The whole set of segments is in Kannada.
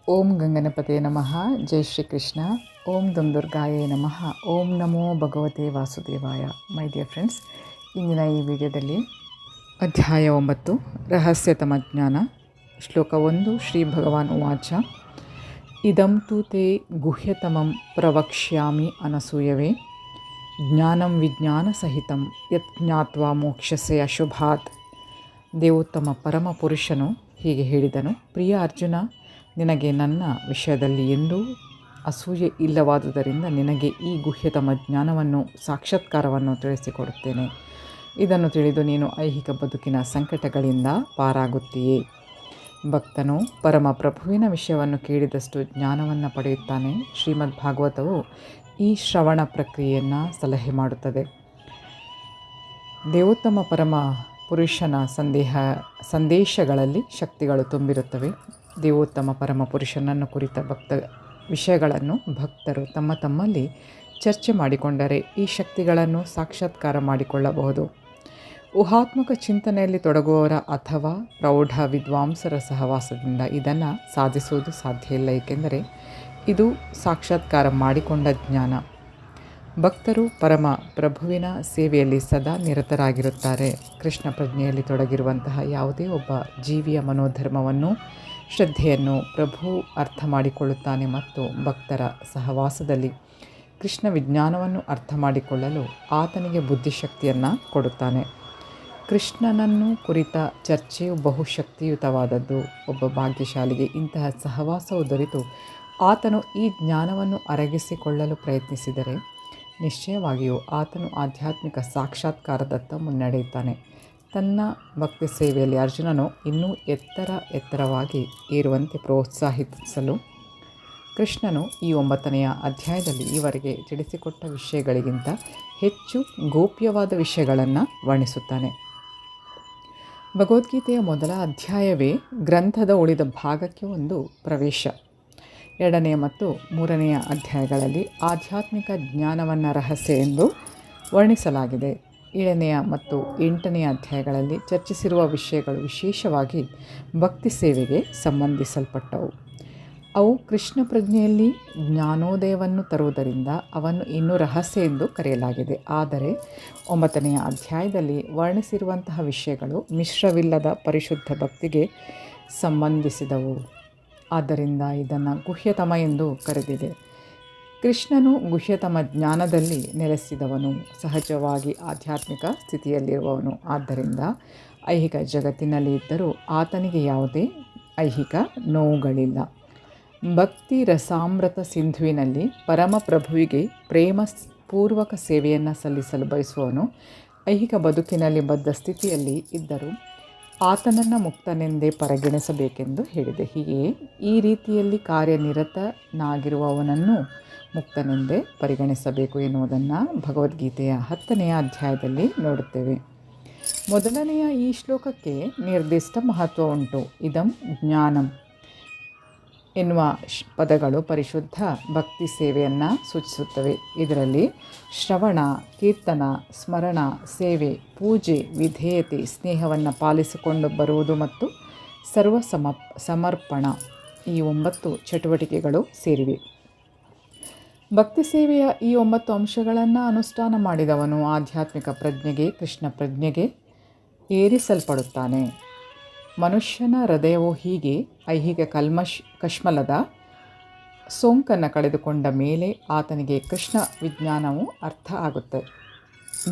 ಓಂ ಗಂಗನಪತೆ ನಮಃ. ಜೈ ಶ್ರೀ ಕೃಷ್ಣ. ಓಂ ದುಂ ದುರ್ಗಾಯೇ ನಮಃ. ಓಂ ನಮೋ ಭಗವತೆ ವಾಸುದೇವಾಯ. ಮೈ ಡಿಯರ್ ಫ್ರೆಂಡ್ಸ್, ಇಂದಿನ ಈ ವಿಡಿಯೋದಲ್ಲಿ ಅಧ್ಯಾಯ 9 ರಹಸ್ಯತಮ ಜ್ಞಾನ, ಶ್ಲೋಕ 1. ಶ್ರೀ ಭಗವಾನ್ ಉವಾಚ: ಇದಂ ತು ತೇ ಗುಹ್ಯತಮಂ ಪ್ರವಕ್ಷ್ಯಾಮಿ ಅನಸೂಯವೇ, ಜ್ಞಾನಂ ವಿಜ್ಞಾನ ಸಹಿತಂ ಯತ್ ಜ್ಞಾತ್ವಾ ಮೋಕ್ಷಸೆ ಅಶುಭಾತ್. ದೇವೋತ್ತಮ ಪರಮ ಪುರುಷನು ಹೀಗೆ ಹೇಳಿದನು: ಪ್ರಿಯ ಅರ್ಜುನ, ನಿನಗೆ ನನ್ನ ವಿಷಯದಲ್ಲಿ ಎಂದೂ ಅಸೂಯೆ ಇಲ್ಲವಾದುದರಿಂದ ನಿನಗೆ ಈ ಗುಹ್ಯತಮ ಜ್ಞಾನವನ್ನು, ಸಾಕ್ಷಾತ್ಕಾರವನ್ನು ತಿಳಿಸಿಕೊಡುತ್ತೇನೆ. ಇದನ್ನು ತಿಳಿದು ನೀನು ಐಹಿಕ ಬದುಕಿನ ಸಂಕಟಗಳಿಂದ ಪಾರಾಗುತ್ತೀಯೇ. ಭಕ್ತನು ಪರಮ ಪ್ರಭುವಿನ ವಿಷಯವನ್ನು ಕೇಳಿದಷ್ಟು ಜ್ಞಾನವನ್ನು ಪಡೆಯುತ್ತಾನೆ. ಶ್ರೀಮದ್ ಭಾಗವತವು ಈ ಶ್ರವಣ ಪ್ರಕ್ರಿಯೆಯನ್ನು ಸಲಹೆ ಮಾಡುತ್ತದೆ. ದೇವೋತ್ತಮ ಪರಮ ಪುರುಷನ ಸಂದೇಶಗಳಲ್ಲಿ ಶಕ್ತಿಗಳು ತುಂಬಿರುತ್ತವೆ. ದೇವೋತ್ತಮ ಪರಮ ಪುರುಷನನ್ನು ಕುರಿತ ವಿಷಯಗಳನ್ನು ಭಕ್ತರು ತಮ್ಮಲ್ಲಿ ಚರ್ಚೆ ಮಾಡಿಕೊಂಡರೆ ಈ ಶಕ್ತಿಗಳನ್ನು ಸಾಕ್ಷಾತ್ಕಾರ ಮಾಡಿಕೊಳ್ಳಬಹುದು. ಊಹಾತ್ಮಕ ಚಿಂತನೆಯಲ್ಲಿ ತೊಡಗುವವರ ಅಥವಾ ಪ್ರೌಢ ವಿದ್ವಾಂಸರ ಸಹವಾಸದಿಂದ ಇದನ್ನು ಸಾಧಿಸುವುದು ಸಾಧ್ಯ ಇಲ್ಲ, ಏಕೆಂದರೆ ಇದು ಸಾಕ್ಷಾತ್ಕಾರ ಮಾಡಿಕೊಂಡ ಜ್ಞಾನ. ಭಕ್ತರು ಪರಮ ಪ್ರಭುವಿನ ಸೇವೆಯಲ್ಲಿ ಸದಾ ನಿರತರಾಗಿರುತ್ತಾರೆ. ಕೃಷ್ಣ ಪ್ರಜ್ಞೆಯಲ್ಲಿ ತೊಡಗಿರುವಂತಹ ಯಾವುದೇ ಒಬ್ಬ ಜೀವಿಯ ಮನೋಧರ್ಮವನ್ನು, ಶ್ರದ್ಧೆಯನ್ನು ಪ್ರಭು ಅರ್ಥ ಮಾಡಿಕೊಳ್ಳುತ್ತಾನೆ ಮತ್ತು ಭಕ್ತರ ಸಹವಾಸದಲ್ಲಿ ಕೃಷ್ಣ ವಿಜ್ಞಾನವನ್ನು ಅರ್ಥ ಮಾಡಿಕೊಳ್ಳಲು ಆತನಿಗೆ ಬುದ್ಧಿಶಕ್ತಿಯನ್ನು ಕೊಡುತ್ತಾನೆ. ಕೃಷ್ಣನನ್ನು ಕುರಿತ ಚರ್ಚೆಯು ಬಹುಶಕ್ತಿಯುತವಾದದ್ದು. ಒಬ್ಬ ಭಾಗ್ಯಶಾಲಿಗೆ ಇಂತಹ ಸಹವಾಸವು ದೊರೆತು ಆತನು ಈ ಜ್ಞಾನವನ್ನು ಅರಗಿಸಿಕೊಳ್ಳಲು ಪ್ರಯತ್ನಿಸಿದರೆ ನಿಶ್ಚಯವಾಗಿಯೂ ಆತನು ಆಧ್ಯಾತ್ಮಿಕ ಸಾಕ್ಷಾತ್ಕಾರದತ್ತ ಮುನ್ನಡೆಯುತ್ತಾನೆ. ತನ್ನ ಭಕ್ತಿ ಸೇವೆಯಲ್ಲಿ ಅರ್ಜುನನು ಇನ್ನೂ ಎತ್ತರವಾಗಿ ಏರುವಂತೆ ಪ್ರೋತ್ಸಾಹಿಸಲು ಕೃಷ್ಣನು ಈ 9ನೇ ಅಧ್ಯಾಯದಲ್ಲಿ ಈವರೆಗೆ ತಿಳಿಸಿಕೊಟ್ಟ ವಿಷಯಗಳಿಗಿಂತ ಹೆಚ್ಚು ಗೋಪ್ಯವಾದ ವಿಷಯಗಳನ್ನು ವರ್ಣಿಸುತ್ತಾನೆ. ಭಗವದ್ಗೀತೆಯ ಮೊದಲ ಅಧ್ಯಾಯವೇ ಗ್ರಂಥದ ಉಳಿದ ಭಾಗಕ್ಕೆ ಒಂದು ಪ್ರವೇಶ. 2ನೇ ಮತ್ತು 3ನೇ ಅಧ್ಯಾಯಗಳಲ್ಲಿ ಆಧ್ಯಾತ್ಮಿಕ ಜ್ಞಾನವನ್ನು ರಹಸ್ಯ ಎಂದು ವರ್ಣಿಸಲಾಗಿದೆ. 7ನೇ ಮತ್ತು 8ನೇ ಅಧ್ಯಾಯಗಳಲ್ಲಿ ಚರ್ಚಿಸಿರುವ ವಿಷಯಗಳು ವಿಶೇಷವಾಗಿ ಭಕ್ತಿ ಸೇವೆಗೆ ಸಂಬಂಧಿಸಲ್ಪಟ್ಟವು. ಅವು ಕೃಷ್ಣ ಪ್ರಜ್ಞೆಯಲ್ಲಿ ಜ್ಞಾನೋದಯವನ್ನು ತರುವುದರಿಂದ ಅವನ್ನು ಇನ್ನೂ ರಹಸ್ಯ ಎಂದು ಕರೆಯಲಾಗಿದೆ. ಆದರೆ 9ನೇ ಅಧ್ಯಾಯದಲ್ಲಿ ವರ್ಣಿಸಿರುವಂತಹ ವಿಷಯಗಳು ಮಿಶ್ರವಿಲ್ಲದ ಪರಿಶುದ್ಧ ಭಕ್ತಿಗೆ ಸಂಬಂಧಿಸಿದವು. ಆದ್ದರಿಂದ ಇದನ್ನು ಗುಹ್ಯತಮ ಎಂದು ಕರೆದಿದೆ. ಕೃಷ್ಣನು ಗುಹ್ಯತಮ ಜ್ಞಾನದಲ್ಲಿ ನೆಲೆಸಿದವನು, ಸಹಜವಾಗಿ ಆಧ್ಯಾತ್ಮಿಕ ಸ್ಥಿತಿಯಲ್ಲಿರುವವನು. ಆದ್ದರಿಂದ ಐಹಿಕ ಜಗತ್ತಿನಲ್ಲಿ ಇದ್ದರೂ ಆತನಿಗೆ ಯಾವುದೇ ಐಹಿಕ ನೋವುಗಳಿಲ್ಲ. ಭಕ್ತಿ ರಸಾಮೃತ ಸಿಂಧುವಿನಲ್ಲಿ ಪರಮ ಪ್ರಭುವಿಗೆ ಪ್ರೇಮಪೂರ್ವಕ ಸೇವೆಯನ್ನು ಸಲ್ಲಿಸಲು ಬಯಸುವವನು ಐಹಿಕ ಬದುಕಿನಲ್ಲಿ ಬದ್ಧ ಸ್ಥಿತಿಯಲ್ಲಿ ಇದ್ದರೂ ಆತನನ್ನು ಮುಕ್ತನೆಂದೇ ಪರಿಗಣಿಸಬೇಕೆಂದು ಹೇಳಿದೆ. ಹೀಗೆಯೇ ಈ ರೀತಿಯಲ್ಲಿ ಕಾರ್ಯನಿರತನಾಗಿರುವವನನ್ನು ಮುಕ್ತನೆಂದೇ ಪರಿಗಣಿಸಬೇಕು ಎನ್ನುವುದನ್ನು ಭಗವದ್ಗೀತೆಯ 10ನೇ ಅಧ್ಯಾಯದಲ್ಲಿ ನೋಡುತ್ತೇವೆ. ಮೊದಲನೆಯ ಈ ಶ್ಲೋಕಕ್ಕೆ ನಿರ್ದಿಷ್ಟ ಮಹತ್ವ ಉಂಟು. ಇದಂ ಜ್ಞಾನಂ ಎನ್ನುವ ಪದಗಳು ಪರಿಶುದ್ಧ ಭಕ್ತಿ ಸೇವೆಯನ್ನು ಸೂಚಿಸುತ್ತವೆ. ಇದರಲ್ಲಿ ಶ್ರವಣ, ಕೀರ್ತನ, ಸ್ಮರಣ, ಸೇವೆ, ಪೂಜೆ, ವಿಧೇಯತೆ, ಸ್ನೇಹವನ್ನು ಪಾಲಿಸಿಕೊಂಡು ಬರುವುದು ಮತ್ತು ಸಮರ್ಪಣ ಈ 9 ಚಟುವಟಿಕೆಗಳು ಸೇರಿವೆ. ಭಕ್ತಿ ಸೇವೆಯ ಈ 9 ಅಂಶಗಳನ್ನು ಅನುಷ್ಠಾನ ಮಾಡಿದವನು ಆಧ್ಯಾತ್ಮಿಕ ಪ್ರಜ್ಞೆಗೆ, ಕೃಷ್ಣ ಪ್ರಜ್ಞೆಗೆ ಏರಿಸಲ್ಪಡುತ್ತಾನೆ. ಮನುಷ್ಯನ ಹೃದಯವು ಹೀಗೆ ಐಹಿಕ ಕಶ್ಮಲದ ಸೋಂಕನ್ನು ಕಳೆದುಕೊಂಡ ಮೇಲೆ ಆತನಿಗೆ ಕೃಷ್ಣ ವಿಜ್ಞಾನವು ಅರ್ಥ ಆಗುತ್ತೆ.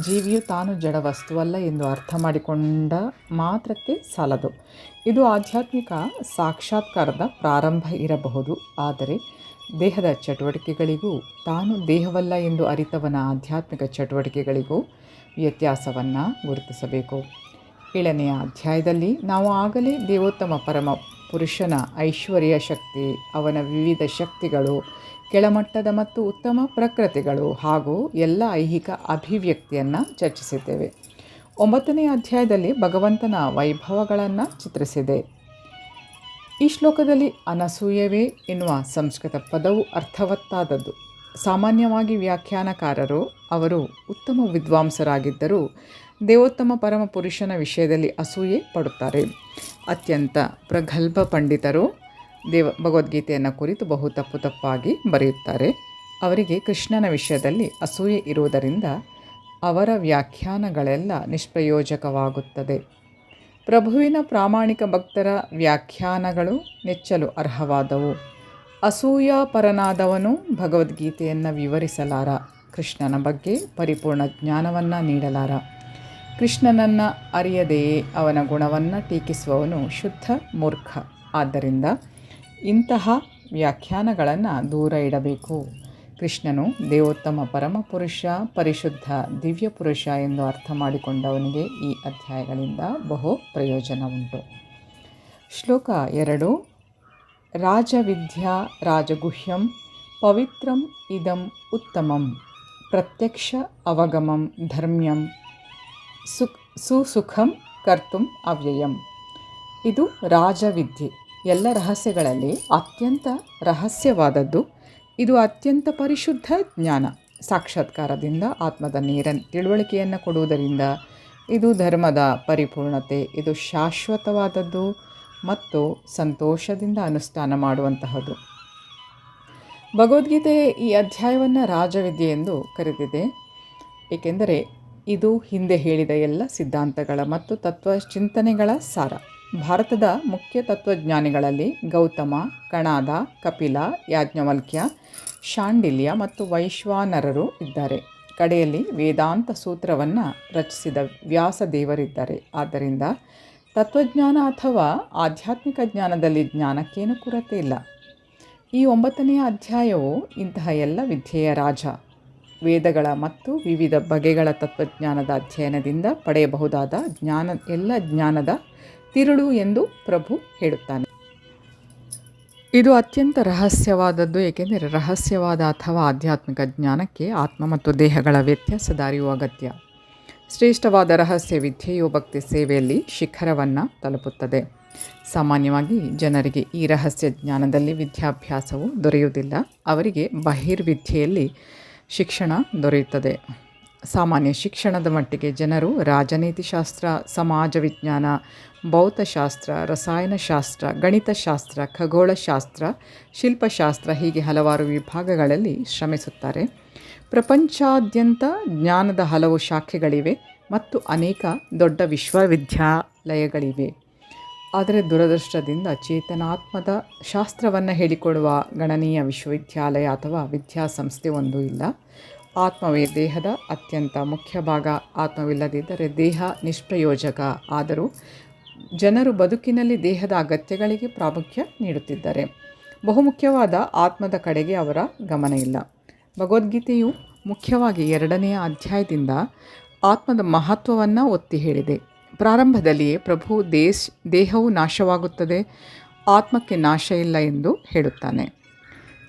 ಜೀವಿಯು ತಾನು ಜಡ ವಸ್ತುವಲ್ಲ ಎಂದು ಅರ್ಥ ಮಾಡಿಕೊಂಡ ಮಾತ್ರಕ್ಕೆ ಸಾಲದು. ಇದು ಆಧ್ಯಾತ್ಮಿಕ ಸಾಕ್ಷಾತ್ಕಾರದ ಪ್ರಾರಂಭ ಇರಬಹುದು. ಆದರೆ ದೇಹದ ಚಟುವಟಿಕೆಗಳಿಗೂ ತಾನು ದೇಹವಲ್ಲ ಎಂದು ಅರಿತವನ ಆಧ್ಯಾತ್ಮಿಕ ಚಟುವಟಿಕೆಗಳಿಗೂ ವ್ಯತ್ಯಾಸವನ್ನು ಗುರುತಿಸಬೇಕು. 7ನೇ ಅಧ್ಯಾಯದಲ್ಲಿ ನಾವು ಆಗಲೇ ದೇವೋತ್ತಮ ಪರಮ ಪುರುಷನ ಐಶ್ವರ್ಯ ಶಕ್ತಿ, ಅವನ ವಿವಿಧ ಶಕ್ತಿಗಳು, ಕೆಳಮಟ್ಟದ ಮತ್ತು ಉತ್ತಮ ಪ್ರಕೃತಿಗಳು ಹಾಗೂ ಎಲ್ಲ ಐಹಿಕ ಅಭಿವ್ಯಕ್ತಿಯನ್ನು ಚರ್ಚಿಸಿದ್ದೇವೆ. 9ನೇ ಅಧ್ಯಾಯದಲ್ಲಿ ಭಗವಂತನ ವೈಭವಗಳನ್ನು ಚಿತ್ರಿಸಿದೆ. ಈ ಶ್ಲೋಕದಲ್ಲಿ ಅನಸೂಯವೇ ಎನ್ನುವ ಸಂಸ್ಕೃತ ಪದವು ಅರ್ಥವತ್ತಾದದ್ದು. ಸಾಮಾನ್ಯವಾಗಿ ವ್ಯಾಖ್ಯಾನಕಾರರು ಅವರು ಉತ್ತಮ ವಿದ್ವಾಂಸರಾಗಿದ್ದರೂ ದೇವೋತ್ತಮ ಪರಮ ಪುರುಷನ ವಿಷಯದಲ್ಲಿ ಅಸೂಯೆ ಪಡುತ್ತಾರೆ. ಅತ್ಯಂತ ಪ್ರಗಲ್ಭ ಪಂಡಿತರು ಭಗವದ್ಗೀತೆಯನ್ನು ಕುರಿತು ಬಹು ತಪ್ಪಾಗಿ ಬರೆಯುತ್ತಾರೆ. ಅವರಿಗೆ ಕೃಷ್ಣನ ವಿಷಯದಲ್ಲಿ ಅಸೂಯೆ ಇರುವುದರಿಂದ ಅವರ ವ್ಯಾಖ್ಯಾನಗಳೆಲ್ಲ ನಿಷ್ಪ್ರಯೋಜಕವಾಗುತ್ತದೆ. ಪ್ರಭುವಿನ ಪ್ರಾಮಾಣಿಕ ಭಕ್ತರ ವ್ಯಾಖ್ಯಾನಗಳು ನೆಚ್ಚಲು ಅರ್ಹವಾದವು. ಅಸೂಯಾಪರನಾದವನು ಭಗವದ್ಗೀತೆಯನ್ನು ವಿವರಿಸಲಾರ, ಕೃಷ್ಣನ ಬಗ್ಗೆ ಪರಿಪೂರ್ಣ ಜ್ಞಾನವನ್ನು ನೀಡಲಾರ. ಕೃಷ್ಣನನ್ನು ಅರಿಯದೆಯೇ ಅವನ ಗುಣವನ್ನು ಟೀಕಿಸುವವನು ಶುದ್ಧ ಮೂರ್ಖ. ಆದ್ದರಿಂದ ಇಂತಹ ವ್ಯಾಖ್ಯಾನಗಳನ್ನು ದೂರ ಇಡಬೇಕು. ಕೃಷ್ಣನು ದೇವೋತ್ತಮ ಪರಮಪುರುಷ, ಪರಿಶುದ್ಧ ದಿವ್ಯ ಪುರುಷ ಎಂದು ಅರ್ಥ ಮಾಡಿಕೊಂಡವನಿಗೆ ಈ ಅಧ್ಯಾಯಗಳಿಂದ ಬಹು ಪ್ರಯೋಜನ ಉಂಟು. ಶ್ಲೋಕ 2. ರಾಜವಿದ್ಯಾ ರಾಜಗುಹ್ಯಂ ಪವಿತ್ರಂ ಇದಂ ಉತ್ತಮಂ ಪ್ರತ್ಯಕ್ಷ ಅವಗಮಂ ಧರ್ಮ್ಯಂ ಸುಸುಖಂ ಕರ್ತುಂ ಅವ್ಯಯಂ. ಇದು ರಾಜವಿದ್ಯೆ, ಎಲ್ಲ ರಹಸ್ಯಗಳಲ್ಲಿ ಅತ್ಯಂತ ರಹಸ್ಯವಾದದ್ದು. ಇದು ಅತ್ಯಂತ ಪರಿಶುದ್ಧ ಜ್ಞಾನ, ಸಾಕ್ಷಾತ್ಕಾರದಿಂದ ಆತ್ಮದ ತಿಳುವಳಿಕೆಯನ್ನು ಕೊಡುವುದರಿಂದ ಇದು ಧರ್ಮದ ಪರಿಪೂರ್ಣತೆ. ಇದು ಶಾಶ್ವತವಾದದ್ದು ಮತ್ತು ಸಂತೋಷದಿಂದ ಅನುಷ್ಠಾನ ಮಾಡುವಂತಹದ್ದು. ಭಗವದ್ಗೀತೆ ಈ ಅಧ್ಯಾಯವನ್ನು ರಾಜವಿದ್ಯೆ ಎಂದು ಕರೆದಿದೆ, ಏಕೆಂದರೆ ಇದು ಹಿಂದೆ ಹೇಳಿದ ಎಲ್ಲ ಸಿದ್ಧಾಂತಗಳ ಮತ್ತು ತತ್ವಚಿಂತನೆಗಳ ಸಾರ. ಭಾರತದ ಮುಖ್ಯ ತತ್ವಜ್ಞಾನಿಗಳಲ್ಲಿ ಗೌತಮ, ಕಣಾದ, ಕಪಿಲ, ಯಾಜ್ಞವಲ್ಕ್ಯ, ಶಾಂಡಿಲ್ಯ ಮತ್ತು ವೈಶ್ವಾನರರು ಇದ್ದಾರೆ. ಕಡೆಯಲ್ಲಿ ವೇದಾಂತ ಸೂತ್ರವನ್ನು ರಚಿಸಿದ ವ್ಯಾಸದೇವರಿದ್ದಾರೆ. ಆದ್ದರಿಂದ ತತ್ವಜ್ಞಾನ ಅಥವಾ ಆಧ್ಯಾತ್ಮಿಕ ಜ್ಞಾನದಲ್ಲಿ ಜ್ಞಾನಕ್ಕೇನು ಕೊರತೆ ಇಲ್ಲ. ಈ 9ನೆಯ ಅಧ್ಯಾಯವು ಇಂತಹ ಎಲ್ಲ ವಿದ್ಯೆಯ ರಾಜ. ವೇದಗಳ ಮತ್ತು ವಿವಿಧ ಬಗೆಗಳ ತತ್ವಜ್ಞಾನದ ಅಧ್ಯಯನದಿಂದ ಪಡೆಯಬಹುದಾದ ಎಲ್ಲ ಜ್ಞಾನದ ತಿರುಳು ಎಂದು ಪ್ರಭು ಹೇಳುತ್ತಾನೆ. ಇದು ಅತ್ಯಂತ ರಹಸ್ಯವಾದದ್ದು, ಏಕೆಂದರೆ ರಹಸ್ಯವಾದ ಅಥವಾ ಆಧ್ಯಾತ್ಮಿಕ ಜ್ಞಾನಕ್ಕೆ ಆತ್ಮ ಮತ್ತು ದೇಹಗಳ ವ್ಯತ್ಯಾಸದ ಅರಿವು ಅಗತ್ಯ. ಶ್ರೇಷ್ಠವಾದ ರಹಸ್ಯ ವಿದ್ಯೆಯು ಭಕ್ತಿ ಸೇವೆಯಲ್ಲಿ ಶಿಖರವನ್ನು ತಲುಪುತ್ತದೆ. ಸಾಮಾನ್ಯವಾಗಿ ಜನರಿಗೆ ಈ ರಹಸ್ಯ ಜ್ಞಾನದಲ್ಲಿ ವಿದ್ಯಾಭ್ಯಾಸವು ದೊರೆಯುವುದಿಲ್ಲ. ಅವರಿಗೆ ಬಹಿರ್ವಿದ್ಯೆಯಲ್ಲಿ ಶಿಕ್ಷಣ ದೊರೆಯುತ್ತದೆ. ಸಾಮಾನ್ಯ ಶಿಕ್ಷಣದ ಮಟ್ಟಿಗೆ ಜನರು ರಾಜನೀತಿಶಾಸ್ತ್ರ, ಸಮಾಜ ವಿಜ್ಞಾನ, ಭೌತಶಾಸ್ತ್ರ, ರಸಾಯನಶಾಸ್ತ್ರ, ಗಣಿತಶಾಸ್ತ್ರ, ಖಗೋಳಶಾಸ್ತ್ರ, ಶಿಲ್ಪಶಾಸ್ತ್ರ ಹೀಗೆ ಹಲವಾರು ವಿಭಾಗಗಳಲ್ಲಿ ಶ್ರಮಿಸುತ್ತಾರೆ. ಪ್ರಪಂಚಾದ್ಯಂತ ಜ್ಞಾನದ ಹಲವು ಶಾಖೆಗಳಿವೆ ಮತ್ತು ಅನೇಕ ದೊಡ್ಡ ವಿಶ್ವವಿದ್ಯಾಲಯಗಳಿವೆ. ಆದರೆ ದುರದೃಷ್ಟದಿಂದ ಚೇತನಾತ್ಮದ ಶಾಸ್ತ್ರವನ್ನು ಹೇಳಿಕೊಡುವ ಗಣನೀಯ ವಿಶ್ವವಿದ್ಯಾಲಯ ಅಥವಾ ವಿದ್ಯಾಸಂಸ್ಥೆ ಒಂದೂ ಇಲ್ಲ. ಆತ್ಮವೇ ದೇಹದ ಅತ್ಯಂತ ಮುಖ್ಯ ಭಾಗ. ಆತ್ಮವಿಲ್ಲದಿದ್ದರೆ ದೇಹ ನಿಷ್ಪ್ರಯೋಜಕ. ಆದರೂ ಜನರು ಬದುಕಿನಲ್ಲಿ ದೇಹದ ಅಗತ್ಯಗಳಿಗೆ ಪ್ರಾಮುಖ್ಯ ನೀಡುತ್ತಿದ್ದಾರೆ. ಬಹುಮುಖ್ಯವಾದ ಆತ್ಮದ ಕಡೆಗೆ ಅವರ ಗಮನ ಇಲ್ಲ. ಭಗವದ್ಗೀತೆಯು ಮುಖ್ಯವಾಗಿ 2ನೆಯ ಅಧ್ಯಾಯದಿಂದ ಆತ್ಮದ ಮಹತ್ವವನ್ನು ಒತ್ತಿ ಹೇಳಿದೆ. ಪ್ರಾರಂಭದಲ್ಲಿಯೇ ಪ್ರಭು ದೇಹವು ನಾಶವಾಗುತ್ತದೆ, ಆತ್ಮಕ್ಕೆ ನಾಶ ಇಲ್ಲ ಎಂದು ಹೇಳುತ್ತಾನೆ.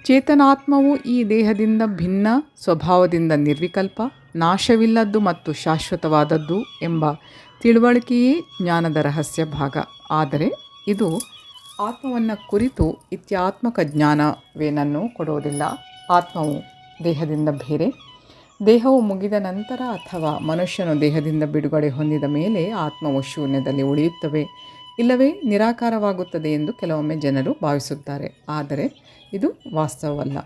ಚೇತನಾತ್ಮವು ಈ ದೇಹದಿಂದ ಭಿನ್ನ, ಸ್ವಭಾವದಿಂದ ನಿರ್ವಿಕಲ್ಪ, ನಾಶವಿಲ್ಲದ್ದು ಮತ್ತು ಶಾಶ್ವತವಾದದ್ದು ಎಂಬ ತಿಳುವಳಿಕೆಯೇ ಜ್ಞಾನದ ರಹಸ್ಯ ಭಾಗ. ಆದರೆ ಇದು ಆತ್ಮವನ್ನು ಕುರಿತು ಇತ್ಯಾತ್ಮಕ ಜ್ಞಾನವೇನನ್ನೂ ಕೊಡುವುದಿಲ್ಲ. ಆತ್ಮವು ದೇಹದಿಂದ ಬೇರೆ. ದೇಹವು ಮುಗಿದ ನಂತರ ಅಥವಾ ಮನುಷ್ಯನು ದೇಹದಿಂದ ಬಿಡುಗಡೆ ಹೊಂದಿದ ಮೇಲೆ ಆತ್ಮವು ಶೂನ್ಯದಲ್ಲಿ ಉಳಿಯುತ್ತವೆ, ಇಲ್ಲವೇ ನಿರಾಕಾರವಾಗುತ್ತದೆ ಎಂದು ಕೆಲವೊಮ್ಮೆ ಜನರು ಭಾವಿಸುತ್ತಾರೆ. ಆದರೆ ಇದು ವಾಸ್ತವವಲ್ಲ.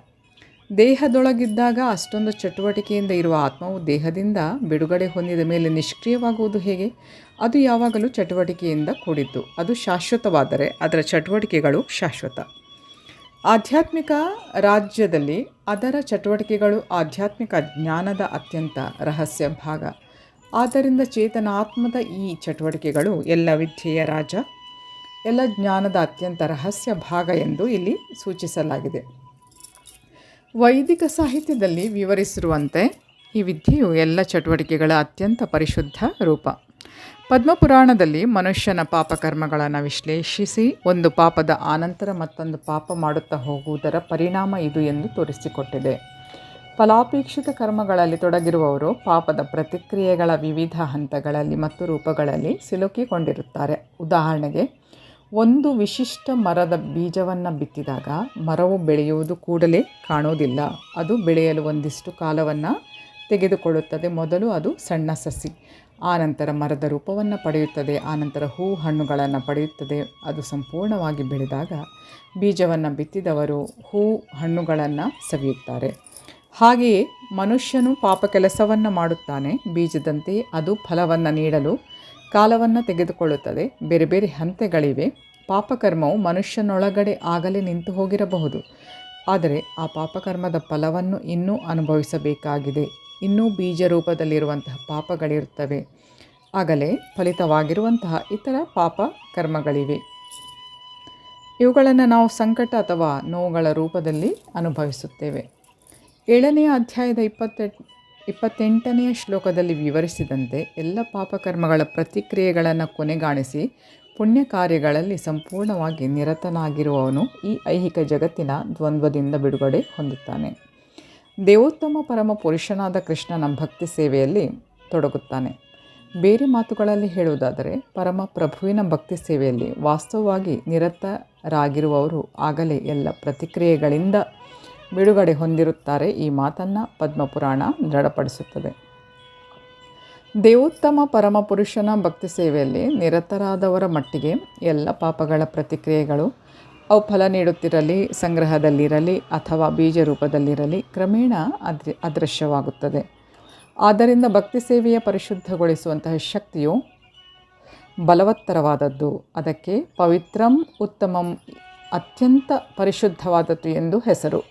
ದೇಹದೊಳಗಿದ್ದಾಗ ಅಷ್ಟೊಂದು ಚಟುವಟಿಕೆಯಿಂದ ಇರುವ ಆತ್ಮವು ದೇಹದಿಂದ ಬಿಡುಗಡೆ ಹೊಂದಿದ ಮೇಲೆ ನಿಷ್ಕ್ರಿಯವಾಗುವುದು ಹೇಗೆ? ಅದು ಯಾವಾಗಲೂ ಚಟುವಟಿಕೆಯಿಂದ ಕೂಡಿದ್ದು. ಅದು ಶಾಶ್ವತವಾದರೆ ಅದರ ಚಟುವಟಿಕೆಗಳು ಶಾಶ್ವತ. ಆಧ್ಯಾತ್ಮಿಕ ರಾಜ್ಯದಲ್ಲಿ ಅದರ ಚಟುವಟಿಕೆಗಳು ಆಧ್ಯಾತ್ಮಿಕ ಜ್ಞಾನದ ಅತ್ಯಂತ ರಹಸ್ಯ ಭಾಗ. ಆದ್ದರಿಂದ ಚೇತನಾತ್ಮದ ಈ ಚಟುವಟಿಕೆಗಳು ಎಲ್ಲ ವಿದ್ಯೆಯ ರಾಜ, ಎಲ್ಲ ಜ್ಞಾನದ ಅತ್ಯಂತ ರಹಸ್ಯ ಭಾಗ ಎಂದು ಇಲ್ಲಿ ಸೂಚಿಸಲಾಗಿದೆ. ವೈದಿಕ ಸಾಹಿತ್ಯದಲ್ಲಿ ವಿವರಿಸಿರುವಂತೆ ಈ ವಿದ್ಯೆಯು ಎಲ್ಲ ಚಟುವಟಿಕೆಗಳ ಅತ್ಯಂತ ಪರಿಶುದ್ಧ ರೂಪ. ಪದ್ಮಪುರಾಣದಲ್ಲಿ ಮನುಷ್ಯನ ಪಾಪಕರ್ಮಗಳನ್ನು ವಿಶ್ಲೇಷಿಸಿ ಒಂದು ಪಾಪದ ಆನಂತರ ಮತ್ತೊಂದು ಪಾಪ ಮಾಡುತ್ತಾ ಹೋಗುವುದರ ಪರಿಣಾಮ ಇದು ಎಂದು ತೋರಿಸಿಕೊಟ್ಟಿದೆ. ಫಲಾಪೇಕ್ಷಿತ ಕರ್ಮಗಳಲ್ಲಿ ತೊಡಗಿರುವವರು ಪಾಪದ ಪ್ರತಿಕ್ರಿಯೆಗಳ ವಿವಿಧ ಹಂತಗಳಲ್ಲಿ ಮತ್ತು ರೂಪಗಳಲ್ಲಿ ಸಿಲುಕಿಕೊಂಡಿರುತ್ತಾರೆ. ಉದಾಹರಣೆಗೆ, ಒಂದು ವಿಶಿಷ್ಟ ಮರದ ಬೀಜವನ್ನು ಬಿತ್ತಿದಾಗ ಮರವು ಬೆಳೆಯುವುದು ಕೂಡಲೇ ಕಾಣುವುದಿಲ್ಲ. ಅದು ಬೆಳೆಯಲು ಒಂದಿಷ್ಟು ಕಾಲವನ್ನು ತೆಗೆದುಕೊಳ್ಳುತ್ತದೆ. ಮೊದಲು ಅದು ಸಣ್ಣ ಸಸಿ, ಆನಂತರ ಮರದ ರೂಪವನ್ನು ಪಡೆಯುತ್ತದೆ. ಆನಂತರ ಹೂ ಹಣ್ಣುಗಳನ್ನು ಪಡೆಯುತ್ತದೆ. ಅದು ಸಂಪೂರ್ಣವಾಗಿ ಬೆಳೆದಾಗ ಬೀಜವನ್ನು ಬಿತ್ತಿದವರು ಹೂ ಹಣ್ಣುಗಳನ್ನು ಸವಿಯುತ್ತಾರೆ. ಹಾಗೆಯೇ ಮನುಷ್ಯನು ಪಾಪ ಕೆಲಸವನ್ನು ಮಾಡುತ್ತಾನೆ. ಬೀಜದಂತೆಯೇ ಅದು ಫಲವನ್ನು ನೀಡಲು ಕಾಲವನ್ನು ತೆಗೆದುಕೊಳ್ಳುತ್ತದೆ. ಬೇರೆ ಬೇರೆ ಹಂತಗಳಿವೆ. ಪಾಪಕರ್ಮವು ಮನುಷ್ಯನೊಳಗಡೆ ಆಗಲೇ ನಿಂತು ಹೋಗಿರಬಹುದು. ಆದರೆ ಆ ಪಾಪಕರ್ಮದ ಫಲವನ್ನು ಇನ್ನೂ ಅನುಭವಿಸಬೇಕಾಗಿದೆ. ಇನ್ನೂ ಬೀಜ ರೂಪದಲ್ಲಿರುವಂತಹ ಪಾಪಗಳಿರುತ್ತವೆ. ಆಗಲೇ ಫಲಿತವಾಗಿರುವಂತಹ ಇತರ ಪಾಪ ಕರ್ಮಗಳಿವೆ. ಇವುಗಳನ್ನು ನಾವು ಸಂಕಟ ಅಥವಾ ನೋವುಗಳ ರೂಪದಲ್ಲಿ ಅನುಭವಿಸುತ್ತೇವೆ. 7ನೇ ಅಧ್ಯಾಯದ 28ನೇ ಶ್ಲೋಕದಲ್ಲಿ ವಿವರಿಸಿದಂತೆ ಎಲ್ಲ ಪಾಪಕರ್ಮಗಳ ಪ್ರತಿಕ್ರಿಯೆಗಳನ್ನು ಕೊನೆಗಾಣಿಸಿ ಪುಣ್ಯ ಕಾರ್ಯಗಳಲ್ಲಿ ಸಂಪೂರ್ಣವಾಗಿ ನಿರತನಾಗಿರುವವನು ಈ ಐಹಿಕ ಜಗತ್ತಿನ ದ್ವಂದ್ವದಿಂದ ಬಿಡುಗಡೆ ಹೊಂದುತ್ತಾನೆ. ದೇವೋತ್ತಮ ಪರಮ ಪುರುಷನಾದ ಕೃಷ್ಣನ ಭಕ್ತಿ ಸೇವೆಯಲ್ಲಿ ತೊಡಗುತ್ತಾನೆ. ಬೇರೆ ಮಾತುಗಳಲ್ಲಿ ಹೇಳುವುದಾದರೆ ಪರಮ ಪ್ರಭುವಿನ ಭಕ್ತಿ ಸೇವೆಯಲ್ಲಿ ವಾಸ್ತವವಾಗಿ ನಿರತರಾಗಿರುವವರು ಆಗಲೇ ಎಲ್ಲ ಪ್ರತಿಕ್ರಿಯೆಗಳಿಂದ ಬಿಡುಗಡೆ ಹೊಂದಿರುತ್ತಾರೆ. ಈ ಮಾತನ್ನು ಪದ್ಮಪುರಾಣ ದೃಢಪಡಿಸುತ್ತದೆ. ದೇವೋತ್ತಮ ಪರಮಪುರುಷನ ಭಕ್ತಿ ಸೇವೆಯಲ್ಲಿ ನಿರತರಾದವರ ಮಟ್ಟಿಗೆ ಎಲ್ಲ ಪಾಪಗಳ ಪ್ರತಿಕ್ರಿಯೆಗಳು ಅವು ಫಲ ನೀಡುತ್ತಿರಲಿ, ಸಂಗ್ರಹದಲ್ಲಿರಲಿ ಅಥವಾ ಬೀಜ ರೂಪದಲ್ಲಿರಲಿ ಕ್ರಮೇಣ ಅದೃಶ್ಯವಾಗುತ್ತದೆ. ಆದ್ದರಿಂದ ಭಕ್ತಿ ಸೇವೆಯ ಪರಿಶುದ್ಧಗೊಳಿಸುವಂತಹ ಶಕ್ತಿಯು ಬಲವತ್ತರವಾದದ್ದು. ಅದಕ್ಕೆ ಪವಿತ್ರಂ ಉತ್ತಮಂ, ಅತ್ಯಂತ ಪರಿಶುದ್ಧವಾದದ್ದು ಎಂದು ಹೆಸರು.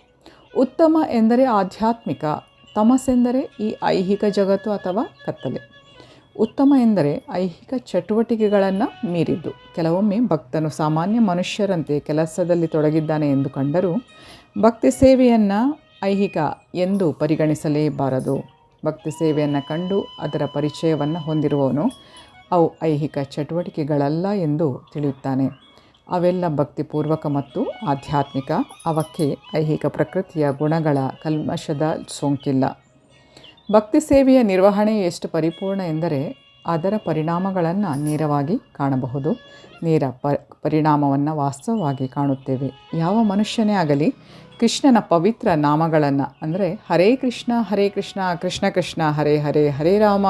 ಉತ್ತಮ ಎಂದರೆ ಆಧ್ಯಾತ್ಮಿಕ, ತಮಸ್ಸೆಂದರೆ ಈ ಐಹಿಕ ಜಗತ್ತು ಅಥವಾ ಕತ್ತಲೆ. ಉತ್ತಮ ಎಂದರೆ ಐಹಿಕ ಚಟುವಟಿಕೆಗಳನ್ನು ಮೀರಿದ್ದು. ಕೆಲವೊಮ್ಮೆ ಭಕ್ತನು ಸಾಮಾನ್ಯ ಮನುಷ್ಯರಂತೆ ಕೆಲಸದಲ್ಲಿ ತೊಡಗಿದ್ದಾನೆ ಎಂದು ಕಂಡರೂ ಭಕ್ತಿ ಸೇವೆಯನ್ನು ಐಹಿಕ ಎಂದು ಪರಿಗಣಿಸಲೇಬಾರದು. ಭಕ್ತಿ ಸೇವೆಯನ್ನು ಕಂಡು ಅದರ ಪರಿಚಯವನ್ನು ಹೊಂದಿರುವವನು ಅವು ಐಹಿಕ ಚಟುವಟಿಕೆಗಳಲ್ಲ ಎಂದು ತಿಳಿಯುತ್ತಾನೆ. ಅವೆಲ್ಲ ಭಕ್ತಿಪೂರ್ವಕ ಮತ್ತು ಆಧ್ಯಾತ್ಮಿಕ. ಅವಕ್ಕೆ ಐಹಿಕ ಪ್ರಕೃತಿಯ ಗುಣಗಳ ಕಲ್ಮಶದ ಸೋಂಕಿಲ್ಲ. ಭಕ್ತಿ ಸೇವೆಯ ನಿರ್ವಹಣೆ ಎಷ್ಟು ಪರಿಪೂರ್ಣ ಎಂದರೆ ಅದರ ಪರಿಣಾಮಗಳನ್ನು ನೇರವಾಗಿ ಕಾಣಬಹುದು. ನೇರ ಪರಿಣಾಮವನ್ನು ವಾಸ್ತವವಾಗಿ ಕಾಣುತ್ತೇವೆ. ಯಾವ ಮನುಷ್ಯನೇ ಆಗಲಿ ಕೃಷ್ಣನ ಪವಿತ್ರ ನಾಮಗಳನ್ನು ಅಂದರೆ ಹರೇ ಕೃಷ್ಣ ಕೃಷ್ಣ ಕೃಷ್ಣ ಹರೇ ಹರೇ, ಹರೇ ರಾಮ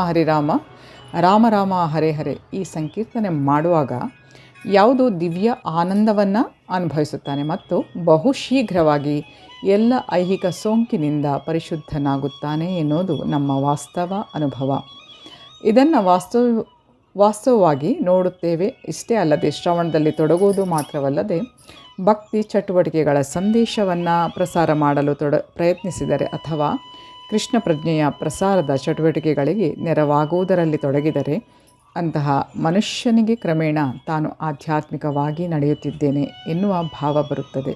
ರಾಮ ರಾಮ ಹರೇ ಹರೇ ಈ ಸಂಕೀರ್ತನೆ ಮಾಡುವಾಗ ಯಾವುದೋ ದಿವ್ಯ ಆನಂದವನ್ನು ಅನುಭವಿಸುತ್ತಾನೆ ಮತ್ತು ಬಹುಶೀಘ್ರವಾಗಿ ಎಲ್ಲ ಐಹಿಕ ಸೋಂಕಿನಿಂದ ಪರಿಶುದ್ಧನಾಗುತ್ತಾನೆ ಎನ್ನುವುದು ನಮ್ಮ ವಾಸ್ತವ ಅನುಭವ. ಇದನ್ನು ವಾಸ್ತವವಾಗಿ ನೋಡುತ್ತೇವೆ. ಇಷ್ಟೇ ಅಲ್ಲದೆ ಶ್ರವಣದಲ್ಲಿ ತೊಡಗುವುದು ಮಾತ್ರವಲ್ಲದೆ ಭಕ್ತಿ ಚಟುವಟಿಕೆಗಳ ಸಂದೇಶವನ್ನು ಪ್ರಸಾರ ಮಾಡಲು ಪ್ರಯತ್ನಿಸಿದರೆ ಅಥವಾ ಕೃಷ್ಣ ಪ್ರಜ್ಞೆಯ ಪ್ರಸಾರದ ಚಟುವಟಿಕೆಗಳಿಗೆ ನೆರವಾಗುವುದರಲ್ಲಿ ತೊಡಗಿದರೆ ಅಂತಹ ಮನುಷ್ಯನಿಗೆ ಕ್ರಮೇಣ ತಾನು ಆಧ್ಯಾತ್ಮಿಕವಾಗಿ ನಡೆಯುತ್ತಿದ್ದೇನೆ ಎನ್ನುವ ಭಾವ ಬರುತ್ತದೆ.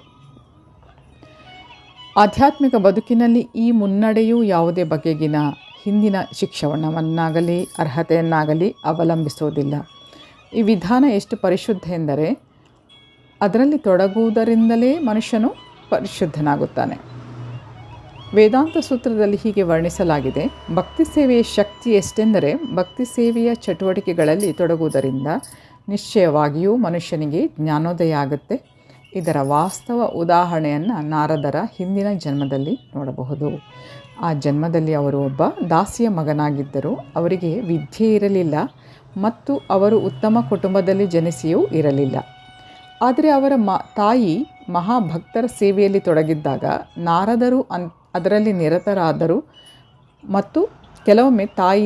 ಆಧ್ಯಾತ್ಮಿಕ ಬದುಕಿನಲ್ಲಿ ಈ ಮುನ್ನಡೆಯು ಯಾವುದೇ ಬಗೆಗಿನ ಹಿಂದಿನ ಶಿಕ್ಷಣವನ್ನಾಗಲಿ ಅರ್ಹತೆಯನ್ನಾಗಲಿ ಅವಲಂಬಿಸುವುದಿಲ್ಲ. ಈ ವಿಧಾನ ಎಷ್ಟು ಪರಿಶುದ್ಧ ಎಂದರೆ ಅದರಲ್ಲಿ ತೊಡಗುವುದರಿಂದಲೇ ಮನುಷ್ಯನು ಪರಿಶುದ್ಧನಾಗುತ್ತಾನೆ. ವೇದಾಂತ ಸೂತ್ರದಲ್ಲಿ ಹೀಗೆ ವರ್ಣಿಸಲಾಗಿದೆ. ಭಕ್ತಿ ಸೇವೆಯ ಶಕ್ತಿ ಎಷ್ಟೆಂದರೆ ಭಕ್ತಿ ಸೇವೆಯ ಚಟುವಟಿಕೆಗಳಲ್ಲಿ ತೊಡಗುವುದರಿಂದ ನಿಶ್ಚಯವಾಗಿಯೂ ಮನುಷ್ಯನಿಗೆ ಜ್ಞಾನೋದಯ ಆಗುತ್ತೆ. ಇದರ ವಾಸ್ತವ ಉದಾಹರಣೆಯನ್ನು ನಾರದರ ಹಿಂದಿನ ಜನ್ಮದಲ್ಲಿ ನೋಡಬಹುದು. ಆ ಜನ್ಮದಲ್ಲಿ ಅವರು ಒಬ್ಬ ದಾಸಿಯ ಮಗನಾಗಿದ್ದರು. ಅವರಿಗೆ ವಿದ್ಯೆ ಇರಲಿಲ್ಲ ಮತ್ತು ಅವರು ಉತ್ತಮ ಕುಟುಂಬದಲ್ಲಿ ಜನಿಸಿಯೂ ಇರಲಿಲ್ಲ. ಆದರೆ ಅವರ ತಾಯಿ ಮಹಾಭಕ್ತರ ಸೇವೆಯಲ್ಲಿ ತೊಡಗಿದ್ದಾಗ ನಾರದರು ಅದರಲ್ಲಿ ನಿರತರಾದರು ಮತ್ತು ಕೆಲವೊಮ್ಮೆ ತಾಯಿ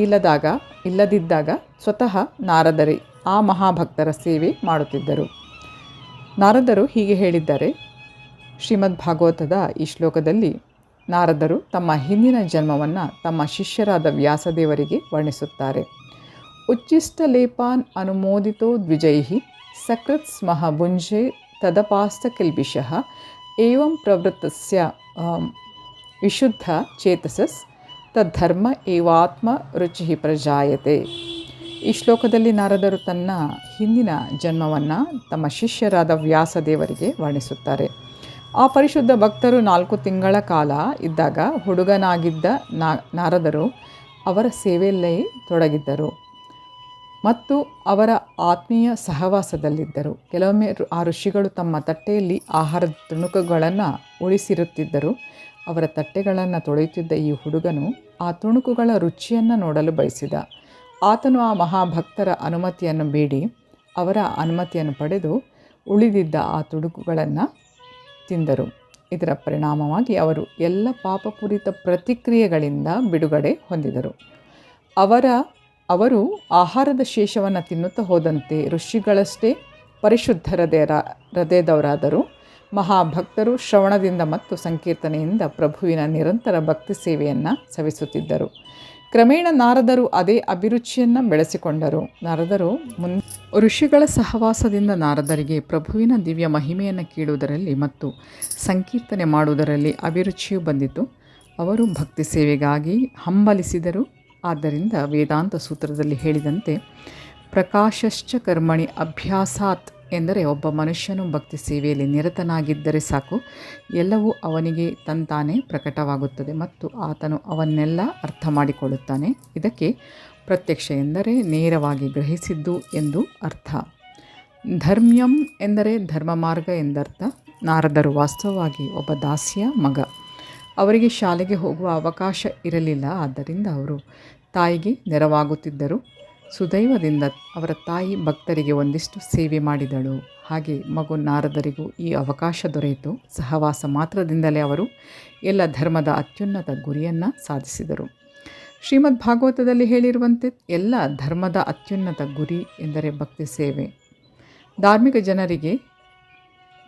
ಇಲ್ಲದಿದ್ದಾಗ ಸ್ವತಃ ನಾರದರೇ ಆ ಮಹಾಭಕ್ತರ ಸೇವೆ ಮಾಡುತ್ತಿದ್ದರು. ನಾರದರು ಹೀಗೆ ಹೇಳಿದ್ದಾರೆ. ಶ್ರೀಮದ್ ಭಾಗವತದ ಈ ಶ್ಲೋಕದಲ್ಲಿ ನಾರದರು ತಮ್ಮ ಹಿಂದಿನ ಜನ್ಮವನ್ನು ತಮ್ಮ ಶಿಷ್ಯರಾದ ವ್ಯಾಸದೇವರಿಗೆ ವರ್ಣಿಸುತ್ತಾರೆ. ಉಚ್ಚಿಷ್ಟಲೇಪಾನ್ ಅನುಮೋದಿತೋ ದ್ವಿಜೈಹಿ ಸಕೃತ್ ಸ್ಮಃ ಭುಂಜೆ ತದಪಾಸ್ತ ಕಿಲ್ಬಿಷಃ ಏವಂ ಪ್ರವೃತ್ತಸ್ಯ ವಿಶುದ್ಧ ಚೇತಸಸ್ ತದ್ಧರ್ಮ ಏವಾತ್ಮ ರುಚಿ ಪ್ರಜಾಯತೆ. ಈ ಶ್ಲೋಕದಲ್ಲಿ ನಾರದರು ತನ್ನ ಹಿಂದಿನ ಜನ್ಮವನ್ನು ತಮ್ಮ ಶಿಷ್ಯರಾದ ವ್ಯಾಸದೇವರಿಗೆ ವರ್ಣಿಸುತ್ತಾರೆ. ಆ ಪರಿಶುದ್ಧ ಭಕ್ತರು 4 ತಿಂಗಳ ಕಾಲ ಇದ್ದಾಗ ಹುಡುಗನಾಗಿದ್ದ ನಾರದರು ಅವರ ಸೇವೆಯಲ್ಲೇ ತೊಡಗಿದ್ದರು ಮತ್ತು ಅವರ ಆತ್ಮೀಯ ಸಹವಾಸದಲ್ಲಿದ್ದರು. ಕೆಲವೊಮ್ಮೆ ಆ ಋಷಿಗಳು ತಮ್ಮ ತಟ್ಟೆಯಲ್ಲಿ ಆಹಾರದ ತುಣುಕುಗಳನ್ನು ಉಳಿಸಿರುತ್ತಿದ್ದರು. ಅವರ ತಟ್ಟೆಗಳನ್ನು ತೊಳೆಯುತ್ತಿದ್ದ ಈ ಹುಡುಗನು ಆ ತುಣುಕುಗಳ ರುಚಿಯನ್ನು ನೋಡಲು ಬಯಸಿದ. ಆತನು ಆ ಮಹಾಭಕ್ತರ ಅನುಮತಿಯನ್ನು ಬೇಡಿ ಅವರ ಅನುಮತಿಯನ್ನು ಪಡೆದು ಉಳಿದಿದ್ದ ಆ ತುಣುಕುಗಳನ್ನು ತಿಂದರು. ಇದರ ಪರಿಣಾಮವಾಗಿ ಅವರು ಎಲ್ಲ ಪಾಪಪೂರಿತ ಪ್ರತಿಕ್ರಿಯೆಗಳಿಂದ ಬಿಡುಗಡೆ ಹೊಂದಿದರು. ಅವರು ಆಹಾರದ ಶೇಷವನ್ನು ತಿನ್ನುತ್ತಾ ಹೋದಂತೆ ಋಷಿಗಳಷ್ಟೇ ಪರಿಶುದ್ಧರದೆಯವರಾದರೂ ಮಹಾಭಕ್ತರು ಶ್ರವಣದಿಂದ ಮತ್ತು ಸಂಕೀರ್ತನೆಯಿಂದ ಪ್ರಭುವಿನ ನಿರಂತರ ಭಕ್ತಿ ಸೇವೆಯನ್ನು ಸವಿಸುತ್ತಿದ್ದರು. ಕ್ರಮೇಣ ನಾರದರು ಅದೇ ಅಭಿರುಚಿಯನ್ನು ಬೆಳೆಸಿಕೊಂಡರು. ಋಷಿಗಳ ಸಹವಾಸದಿಂದ ನಾರದರಿಗೆ ಪ್ರಭುವಿನ ದಿವ್ಯ ಮಹಿಮೆಯನ್ನು ಕೇಳುವುದರಲ್ಲಿ ಮತ್ತು ಸಂಕೀರ್ತನೆ ಮಾಡುವುದರಲ್ಲಿ ಅಭಿರುಚಿಯು ಬಂದಿತು. ಅವರು ಭಕ್ತಿ ಸೇವೆಗಾಗಿ ಹಂಬಲಿಸಿದರು. ಆದ್ದರಿಂದ ವೇದಾಂತ ಸೂತ್ರದಲ್ಲಿ ಹೇಳಿದಂತೆ ಪ್ರಕಾಶಶ್ಚ ಕರ್ಮಣಿ ಅಭ್ಯಾಸಾತ್ ಎಂದರೆ ಒಬ್ಬ ಮನುಷ್ಯನು ಭಕ್ತಿ ಸೇವೆಯಲ್ಲಿ ನಿರತನಾಗಿದ್ದರೆ ಸಾಕು, ಎಲ್ಲವೂ ಅವನಿಗೆ ತಂತಾನೇ ಪ್ರಕಟವಾಗುತ್ತದೆ ಮತ್ತು ಆತನು ಅವನ್ನೆಲ್ಲ ಅರ್ಥ ಮಾಡಿಕೊಳ್ಳುತ್ತಾನೆ. ಇದಕ್ಕೆ ಪ್ರತ್ಯಕ್ಷ ಎಂದರೆ ನೇರವಾಗಿ ಗ್ರಹಿಸಿದ್ದು ಎಂದು ಅರ್ಥ. ಧರ್ಮ್ಯಂ ಎಂದರೆ ಧರ್ಮ ಮಾರ್ಗ ಎಂದರ್ಥ. ನಾರದರು ವಾಸ್ತವವಾಗಿ ಒಬ್ಬ ದಾಸಿಯ ಮಗ. ಅವರಿಗೆ ಶಾಲೆಗೆ ಹೋಗುವ ಅವಕಾಶ ಇರಲಿಲ್ಲ. ಆದ್ದರಿಂದ ಅವರು ತಾಯಿಗೆ ನೆರವಾಗುತ್ತಿದ್ದರು. ಸುದೈವದಿಂದ ಅವರ ತಾಯಿ ಭಕ್ತರಿಗೆ ಒಂದಿಷ್ಟು ಸೇವೆ ಮಾಡಿದಳು. ಹಾಗೆ ಮಗು ನಾರದರಿಗೂ ಈ ಅವಕಾಶ ದೊರೆಯಿತು. ಸಹವಾಸ ಮಾತ್ರದಿಂದಲೇ ಅವರು ಎಲ್ಲ ಧರ್ಮದ ಅತ್ಯುನ್ನತ ಗುರಿಯನ್ನು ಸಾಧಿಸಿದರು. ಶ್ರೀಮದ್ ಭಾಗವತದಲ್ಲಿ ಹೇಳಿರುವಂತೆ ಎಲ್ಲ ಧರ್ಮದ ಅತ್ಯುನ್ನತ ಗುರಿ ಎಂದರೆ ಭಕ್ತಿ ಸೇವೆ. ಧಾರ್ಮಿಕ ಜನರಿಗೆ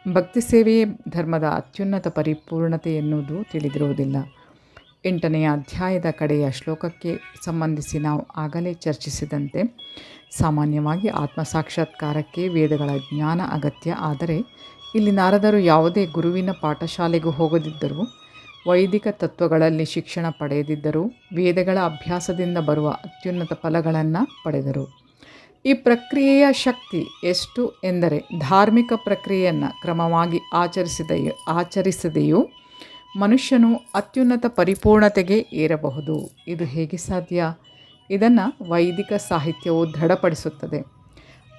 ಭಕ್ತಿ ಸೇವೆಯೇ ಧರ್ಮದ ಅತ್ಯುನ್ನತ ಪರಿಪೂರ್ಣತೆ ಎನ್ನುವುದು ತಿಳಿದಿರುವುದಿಲ್ಲ. 8ನೆಯ ಅಧ್ಯಾಯದ ಕಡೆಯ ಶ್ಲೋಕಕ್ಕೆ ಸಂಬಂಧಿಸಿ ನಾವು ಆಗಲೇ ಚರ್ಚಿಸಿದಂತೆ ಸಾಮಾನ್ಯವಾಗಿ ಆತ್ಮಸಾಕ್ಷಾತ್ಕಾರಕ್ಕೆ ವೇದಗಳ ಜ್ಞಾನ ಅಗತ್ಯ. ಆದರೆ ಇಲ್ಲಿ ನಾರದರು ಯಾವುದೇ ಗುರುವಿನ ಪಾಠಶಾಲೆಗೂ ಹೋಗದಿದ್ದರೂ, ವೈದಿಕ ತತ್ವಗಳಲ್ಲಿ ಶಿಕ್ಷಣ ಪಡೆಯದಿದ್ದರೂ ವೇದಗಳ ಅಭ್ಯಾಸದಿಂದ ಬರುವ ಅತ್ಯುನ್ನತ ಫಲಗಳನ್ನು ಪಡೆದರು. ಈ ಪ್ರಕ್ರಿಯೆಯ ಶಕ್ತಿ ಎಷ್ಟು ಎಂದರೆ ಧಾರ್ಮಿಕ ಪ್ರಕ್ರಿಯೆಯನ್ನು ಕ್ರಮವಾಗಿ ಆಚರಿಸದೆಯೂ ಮನುಷ್ಯನು ಅತ್ಯುನ್ನತ ಪರಿಪೂರ್ಣತೆಗೆ ಏರಬಹುದು. ಇದು ಹೇಗೆ ಸಾಧ್ಯ? ಇದನ್ನು ವೈದಿಕ ಸಾಹಿತ್ಯವು ದೃಢಪಡಿಸುತ್ತದೆ.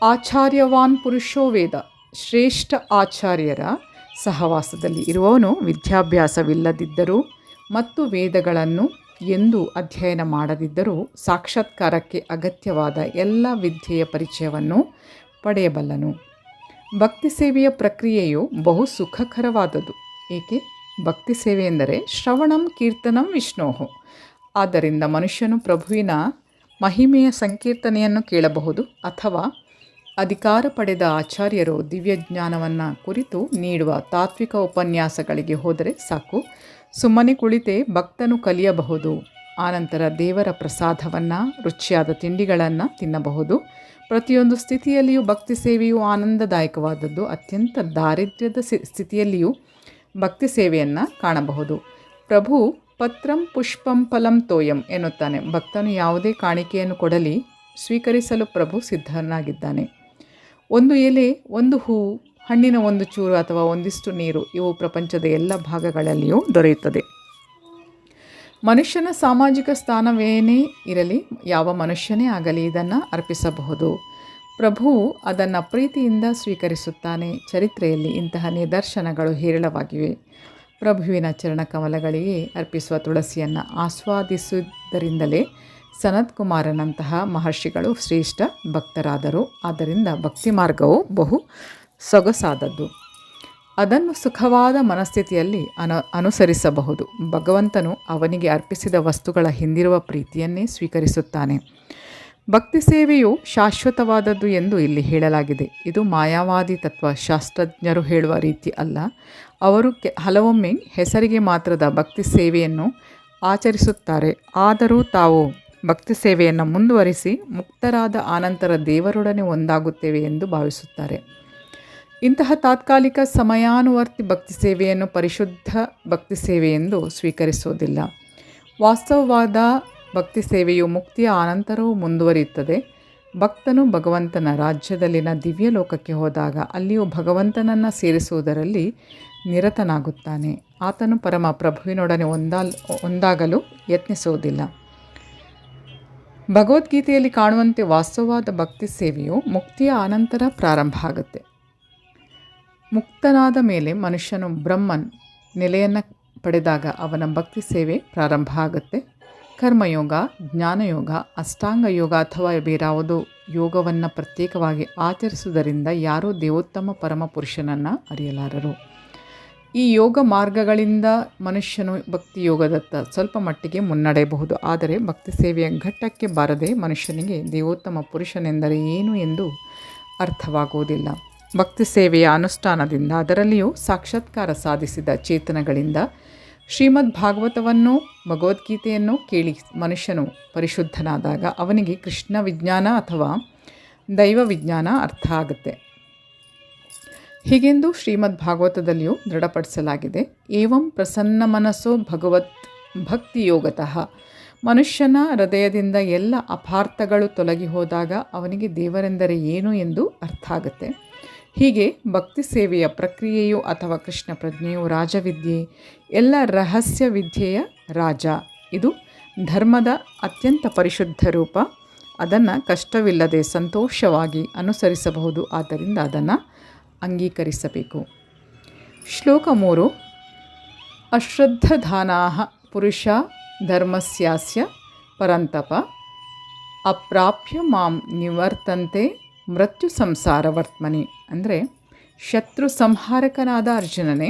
ಆಚಾರ್ಯವಾನ್ ಪುರುಷೋ ವೇದ. ಶ್ರೇಷ್ಠ ಆಚಾರ್ಯರ ಸಹವಾಸದಲ್ಲಿ ಇರುವವನು ವಿದ್ಯಾಭ್ಯಾಸವಿಲ್ಲದಿದ್ದರೂ ಮತ್ತು ವೇದಗಳನ್ನು ಎಂದು ಅಧ್ಯಯನ ಮಾಡದಿದ್ದರೂ ಸಾಕ್ಷಾತ್ಕಾರಕ್ಕೆ ಅಗತ್ಯವಾದ ಎಲ್ಲ ವಿದ್ಯೆಯ ಪರಿಚಯವನ್ನು ಪಡೆಯಬಲ್ಲನು. ಭಕ್ತಿ ಸೇವೆಯ ಪ್ರಕ್ರಿಯೆಯು ಬಹು ಸುಖಕರವಾದದ್ದು. ಏಕೆ? ಭಕ್ತಿ ಸೇವೆ ಎಂದರೆ ಶ್ರವಣಂ ಕೀರ್ತನಂ ವಿಷ್ಣೋಹು. ಆದ್ದರಿಂದ ಮನುಷ್ಯನು ಪ್ರಭುವಿನ ಮಹಿಮೆಯ ಸಂಕೀರ್ತನೆಯನ್ನು ಕೇಳಬಹುದು. ಅಥವಾ ಅಧಿಕಾರ ಪಡೆದ ಆಚಾರ್ಯರು ದಿವ್ಯಜ್ಞಾನವನ್ನು ಕುರಿತು ನೀಡುವ ತಾತ್ವಿಕ ಉಪನ್ಯಾಸಗಳಿಗೆ ಹೋದರೆ ಸಾಕು. ಸುಮ್ಮನೆ ಕುಳಿತೇ ಭಕ್ತನು ಕಲಿಯಬಹುದು. ಆನಂತರ ದೇವರ ಪ್ರಸಾದವನ್ನು, ರುಚಿಯಾದ ತಿಂಡಿಗಳನ್ನು ತಿನ್ನಬಹುದು. ಪ್ರತಿಯೊಂದು ಸ್ಥಿತಿಯಲ್ಲಿಯೂ ಭಕ್ತಿ ಸೇವೆಯು ಆನಂದದಾಯಕವಾದದ್ದು. ಅತ್ಯಂತ ದಾರಿದ್ರ್ಯದ ಸ್ಥಿತಿಯಲ್ಲಿಯೂ ಭಕ್ತಿ ಸೇವೆಯನ್ನು ಕಾಣಬಹುದು. ಪ್ರಭು ಪತ್ರಂ ಪುಷ್ಪಂ ಫಲಂ ತೋಯಂ ಎನ್ನುತ್ತಾನೆ. ಭಕ್ತನು ಯಾವುದೇ ಕಾಣಿಕೆಯನ್ನು ಕೊಡಲಿ ಸ್ವೀಕರಿಸಲು ಪ್ರಭು ಸಿದ್ಧನಾಗಿದ್ದಾನೆ. ಒಂದು ಎಲೆ, ಒಂದು ಹೂವು, ಹಣ್ಣಿನ ಒಂದು ಚೂರು ಅಥವಾ ಒಂದಿಷ್ಟು ನೀರು ಇವು ಪ್ರಪಂಚದ ಎಲ್ಲ ಭಾಗಗಳಲ್ಲಿಯೂ ದೊರೆಯುತ್ತದೆ. ಮನುಷ್ಯನ ಸಾಮಾಜಿಕ ಸ್ಥಾನವೇನೇ ಇರಲಿ, ಯಾವ ಮನುಷ್ಯನೇ ಆಗಲಿ ಇದನ್ನು ಅರ್ಪಿಸಬಹುದು. ಪ್ರಭುವು ಅದನ್ನು ಪ್ರೀತಿಯಿಂದ ಸ್ವೀಕರಿಸುತ್ತಾನೆ. ಚರಿತ್ರೆಯಲ್ಲಿ ಇಂತಹ ನಿದರ್ಶನಗಳು ಹೇರಳವಾಗಿವೆ. ಪ್ರಭುವಿನ ಚರಣಕಮಲಗಳಿಗೆ ಅರ್ಪಿಸುವ ತುಳಸಿಯನ್ನು ಆಸ್ವಾದಿಸುವುದರಿಂದಲೇ ಸನತ್ ಕುಮಾರನಂತಹ ಮಹರ್ಷಿಗಳು ಶ್ರೇಷ್ಠ ಭಕ್ತರಾದರು. ಆದ್ದರಿಂದ ಭಕ್ತಿ ಮಾರ್ಗವು ಬಹು ಸೊಗಸಾದದ್ದು. ಅದನ್ನು ಸುಖವಾದ ಮನಸ್ಥಿತಿಯಲ್ಲಿ ಅನುಸರಿಸಬಹುದು. ಭಗವಂತನು ಅವನಿಗೆ ಅರ್ಪಿಸಿದ ವಸ್ತುಗಳ ಹಿಂದಿರುವ ಪ್ರೀತಿಯನ್ನೇ ಸ್ವೀಕರಿಸುತ್ತಾನೆ. ಭಕ್ತಿ ಸೇವೆಯು ಶಾಶ್ವತವಾದದ್ದು ಎಂದು ಇಲ್ಲಿ ಹೇಳಲಾಗಿದೆ. ಇದು ಮಾಯಾವಾದಿ ತತ್ವಶಾಸ್ತ್ರಜ್ಞರು ಹೇಳುವ ರೀತಿ ಅಲ್ಲ. ಅವರು ಹಲವೊಮ್ಮೆ ಹೆಸರಿಗೆ ಮಾತ್ರದ ಭಕ್ತಿ ಸೇವೆಯನ್ನು ಆಚರಿಸುತ್ತಾರೆ. ಆದರೂ ತಾವು ಭಕ್ತಿ ಸೇವೆಯನ್ನು ಮುಂದುವರಿಸಿ ಮುಕ್ತರಾದ ಆನಂತರ ದೇವರೊಡನೆ ಒಂದಾಗುತ್ತೇವೆ ಎಂದು ಭಾವಿಸುತ್ತಾರೆ. ಇಂತಹ ತಾತ್ಕಾಲಿಕ ಸಮಯಾನುವರ್ತಿ ಭಕ್ತಿ ಸೇವೆಯನ್ನು ಪರಿಶುದ್ಧ ಭಕ್ತಿ ಸೇವೆ ಎಂದು ಸ್ವೀಕರಿಸುವುದಿಲ್ಲ. ವಾಸ್ತವವಾದ ಭಕ್ತಿ ಸೇವೆಯು ಮುಕ್ತಿಯ ಅನಂತರವೂ ಮುಂದುವರಿಯುತ್ತದೆ. ಭಕ್ತನು ಭಗವಂತನ ರಾಜ್ಯದಲ್ಲಿನ ದಿವ್ಯ ಲೋಕಕ್ಕೆ ಹೋದಾಗ ಅಲ್ಲಿಯೂ ಭಗವಂತನನ್ನು ಸೇರಿಸುವುದರಲ್ಲಿ ನಿರತನಾಗುತ್ತಾನೆ. ಆತನು ಪರಮ ಪ್ರಭುವಿನೊಡನೆ ಒಂದಾಗಲು ಯತ್ನಿಸುವುದಿಲ್ಲ. ಭಗವದ್ಗೀತೆಯಲ್ಲಿ ಕಾಣುವಂತೆ ವಾಸ್ತವವಾದ ಭಕ್ತಿ ಸೇವೆಯು ಮುಕ್ತಿಯ ಅನಂತರ ಪ್ರಾರಂಭ ಆಗುತ್ತೆ. ಮುಕ್ತನಾದ ಮೇಲೆ ಮನುಷ್ಯನು ಬ್ರಹ್ಮನ್ ನೆಲೆಯನ್ನು ಪಡೆದಾಗ ಅವನ ಭಕ್ತಿ ಸೇವೆ ಪ್ರಾರಂಭ ಆಗುತ್ತೆ. ಕರ್ಮಯೋಗ, ಜ್ಞಾನಯೋಗ, ಅಷ್ಟಾಂಗ ಯೋಗ ಅಥವಾ ಬೇರಾವುದೋ ಯೋಗವನ್ನು ಪ್ರತ್ಯೇಕವಾಗಿ ಆಚರಿಸುವುದರಿಂದ ಯಾರೂ ದೇವೋತ್ತಮ ಪರಮಪುರುಷನನ್ನು ಅರಿಯಲಾರರು. ಈ ಯೋಗ ಮಾರ್ಗಗಳಿಂದ ಮನುಷ್ಯನು ಭಕ್ತಿ ಯೋಗದತ್ತ ಸ್ವಲ್ಪ ಮಟ್ಟಿಗೆ ಮುನ್ನಡೆಯಬಹುದು. ಆದರೆ ಭಕ್ತಿ ಸೇವೆಯ ಘಟ್ಟಕ್ಕೆ ಬಾರದೆ ಮನುಷ್ಯನಿಗೆ ದೇವೋತ್ತಮ ಪುರುಷನೆಂದರೆ ಏನು ಎಂದು ಅರ್ಥವಾಗುವುದಿಲ್ಲ. ಭಕ್ತಿ ಸೇವೆಯ ಅನುಷ್ಠಾನದಿಂದ, ಅದರಲ್ಲಿಯೂ ಸಾಕ್ಷಾತ್ಕಾರ ಸಾಧಿಸಿದ ಚೇತನಗಳಿಂದ ಶ್ರೀಮದ್ ಭಾಗವತವನ್ನು, ಭಗವದ್ಗೀತೆಯನ್ನು ಕೇಳಿ ಮನುಷ್ಯನು ಪರಿಶುದ್ಧನಾದಾಗ ಅವನಿಗೆ ಕೃಷ್ಣ ವಿಜ್ಞಾನ ಅಥವಾ ದೈವ ವಿಜ್ಞಾನ ಅರ್ಥ ಆಗುತ್ತೆ. ಹೀಗೆಂದು ಶ್ರೀಮದ್ ಭಾಗವತದಲ್ಲಿಯೂ ದೃಢಪಡಿಸಲಾಗಿದೆ. ಏವಂ ಪ್ರಸನ್ನ ಮನಸ್ಸೋ ಭಗವತ್ ಭಕ್ತಿಯೋಗತಃ. ಮನುಷ್ಯನ ಹೃದಯದಿಂದ ಎಲ್ಲ ಅಪಾರ್ಥಗಳು ತೊಲಗಿ ಹೋದಾಗ ಅವನಿಗೆ ದೇವರೆಂದರೆ ಏನು ಎಂದು ಅರ್ಥ ಆಗುತ್ತೆ. ಹೀಗೆ ಭಕ್ತಿ ಸೇವೆಯ ಪ್ರಕ್ರಿಯೆಯು ಅಥವಾ ಕೃಷ್ಣ ಪ್ರಜ್ಞೆಯು ರಾಜವಿದ್ಯೆ, ಎಲ್ಲ ರಹಸ್ಯ ವಿದ್ಯೆಯ ರಾಜ. ಇದು ಧರ್ಮದ ಅತ್ಯಂತ ಪರಿಶುದ್ಧ ರೂಪ. ಅದನ್ನು ಕಷ್ಟವಿಲ್ಲದೆ ಸಂತೋಷವಾಗಿ ಅನುಸರಿಸಬಹುದು. ಆದ್ದರಿಂದ ಅದನ್ನು ಅಂಗೀಕರಿಸಬೇಕು. ಶ್ಲೋಕ 3. ಅಶ್ರದ್ಧಧಾನಾಃ ಪುರುಷ ಧರ್ಮಸ್ಯಾಸ್ಯ ಪರಂತಪ ಅಪ್ರಾಪ್ಯ ಮಾಂ ನಿವರ್ತಂತೆ ಮೃತ್ಯು ಸಂಸಾರ ವರ್ತಮನಿ. ಅಂದರೆ ಶತ್ರು ಸಂಹಾರಕನಾದ ಅರ್ಜುನನೇ,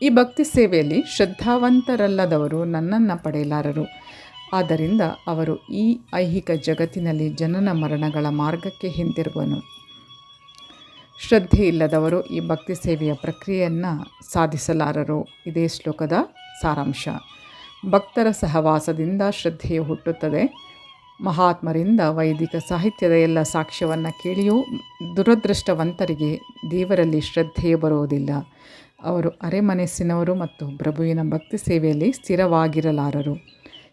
ಈ ಭಕ್ತಿ ಸೇವೆಯಲ್ಲಿ ಶ್ರದ್ಧಾವಂತರಲ್ಲದವರು ನನ್ನನ್ನು ಪಡೆಯಲಾರರು. ಆದ್ದರಿಂದ ಅವರು ಈ ಐಹಿಕ ಜಗತ್ತಿನಲ್ಲಿ ಜನನ ಮರಣಗಳ ಮಾರ್ಗಕ್ಕೆ ಹಿಂತಿರುಗುವನು. ಶ್ರದ್ಧೆ ಇಲ್ಲದವರು ಈ ಭಕ್ತಿ ಸೇವೆಯ ಪ್ರಕ್ರಿಯೆಯನ್ನು ಸಾಧಿಸಲಾರರು. ಇದೇ ಶ್ಲೋಕದ ಸಾರಾಂಶ. ಭಕ್ತರ ಸಹವಾಸದಿಂದ ಶ್ರದ್ಧೆಯು ಹುಟ್ಟುತ್ತದೆ. ಮಹಾತ್ಮರಿಂದ ವೈದಿಕ ಸಾಹಿತ್ಯದ ಎಲ್ಲ ಸಾಕ್ಷ್ಯವನ್ನು ಕೇಳಿಯೂ ದುರದೃಷ್ಟವಂತರಿಗೆ ದೇವರಲ್ಲಿ ಶ್ರದ್ಧೆಯು ಬರುವುದಿಲ್ಲ. ಅವರು ಅರೆಮನಸ್ಸಿನವರು ಮತ್ತು ಪ್ರಭುವಿನ ಭಕ್ತಿ ಸೇವೆಯಲ್ಲಿ ಸ್ಥಿರವಾಗಿರಲಾರರು.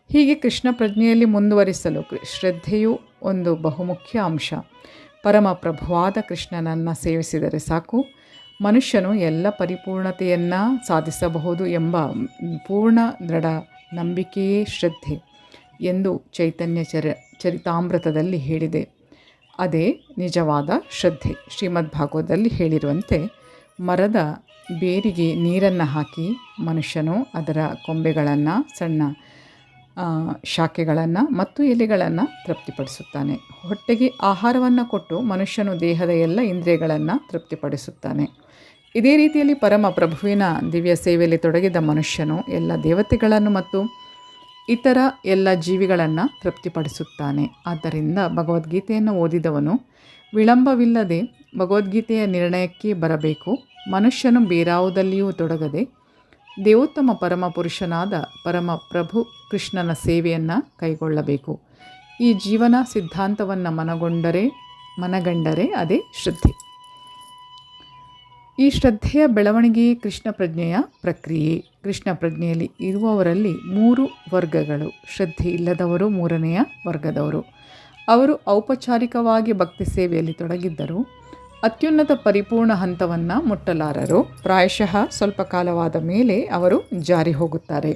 ಹೀಗೆ ಕೃಷ್ಣ ಪ್ರಜ್ಞೆಯಲ್ಲಿ ಮುಂದುವರಿಸಲು ಶ್ರದ್ಧೆಯು ಒಂದು ಬಹುಮುಖ್ಯ ಅಂಶ. ಪರಮ ಪ್ರಭುವಾದ ಕೃಷ್ಣನನ್ನು ಸೇವಿಸಿದರೆ ಸಾಕು, ಮನುಷ್ಯನು ಎಲ್ಲ ಪರಿಪೂರ್ಣತೆಯನ್ನು ಸಾಧಿಸಬಹುದು ಎಂಬ ಪೂರ್ಣ ದೃಢ ನಂಬಿಕೆಯೇ ಶ್ರದ್ಧೆ ಎಂದು ಚೈತನ್ಯ ಚರಿತಾಮೃತದಲ್ಲಿ ಹೇಳಿದೆ. ಅದೇ ನಿಜವಾದ ಶ್ರದ್ಧೆ. ಶ್ರೀಮದ್ ಭಾಗವತದಲ್ಲಿ ಹೇಳಿರುವಂತೆ ಮರದ ಬೇರಿಗೆ ನೀರನ್ನು ಹಾಕಿ ಮನುಷ್ಯನು ಅದರ ಕೊಂಬೆಗಳನ್ನು, ಸಣ್ಣ ಶಾಖೆಗಳನ್ನು ಮತ್ತು ಎಲೆಗಳನ್ನು ತೃಪ್ತಿಪಡಿಸುತ್ತಾನೆ. ಹೊಟ್ಟೆಗೆ ಆಹಾರವನ್ನು ಕೊಟ್ಟು ಮನುಷ್ಯನು ದೇಹದ ಎಲ್ಲ ಇಂದ್ರಿಯಗಳನ್ನು ತೃಪ್ತಿಪಡಿಸುತ್ತಾನೆ. ಇದೇ ರೀತಿಯಲ್ಲಿ ಪರಮ ಪ್ರಭುವಿನ ದಿವ್ಯ ಸೇವೆಯಲ್ಲಿ ತೊಡಗಿದ ಮನುಷ್ಯನು ಎಲ್ಲ ದೇವತೆಗಳನ್ನು ಮತ್ತು ಇತರ ಎಲ್ಲ ಜೀವಿಗಳನ್ನು ತೃಪ್ತಿಪಡಿಸುತ್ತಾನೆ. ಆದ್ದರಿಂದ ಭಗವದ್ಗೀತೆಯನ್ನು ಓದಿದವನು ವಿಳಂಬವಿಲ್ಲದೆ ಭಗವದ್ಗೀತೆಯ ನಿರ್ಣಯಕ್ಕೆ ಬರಬೇಕು. ಮನುಷ್ಯನು ಬೇರಾವುದಲ್ಲಿಯೂ ತೊಡಗದೆ ದೇವೋತ್ತಮ ಪರಮಪುರುಷನಾದ ಪರಮ ಪ್ರಭು ಕೃಷ್ಣನ ಸೇವೆಯನ್ನು ಕೈಗೊಳ್ಳಬೇಕು. ಈ ಜೀವನ ಸಿದ್ಧಾಂತವನ್ನು ಮನಗಂಡರೆ ಅದೇ ಶ್ರದ್ಧೆ. ಈ ಶ್ರದ್ಧೆಯ ಬೆಳವಣಿಗೆಯೇ ಕೃಷ್ಣ ಪ್ರಜ್ಞೆಯ ಪ್ರಕ್ರಿಯೆ. ಕೃಷ್ಣ ಪ್ರಜ್ಞೆಯಲ್ಲಿ ಇರುವವರಲ್ಲಿ 3 ವರ್ಗಗಳು. ಶ್ರದ್ಧೆ ಇಲ್ಲದವರು 3ನೆಯ ವರ್ಗದವರು. ಅವರು ಔಪಚಾರಿಕವಾಗಿ ಭಕ್ತಿ ಸೇವೆಯಲ್ಲಿ ತೊಡಗಿದ್ದರೂ ಅತ್ಯುನ್ನತ ಪರಿಪೂರ್ಣ ಹಂತವನ್ನು ಮುಟ್ಟಲಾರರು. ಪ್ರಾಯಶಃ ಸ್ವಲ್ಪ ಕಾಲವಾದ ಮೇಲೆ ಅವರು ಜಾರಿ ಹೋಗುತ್ತಾರೆ.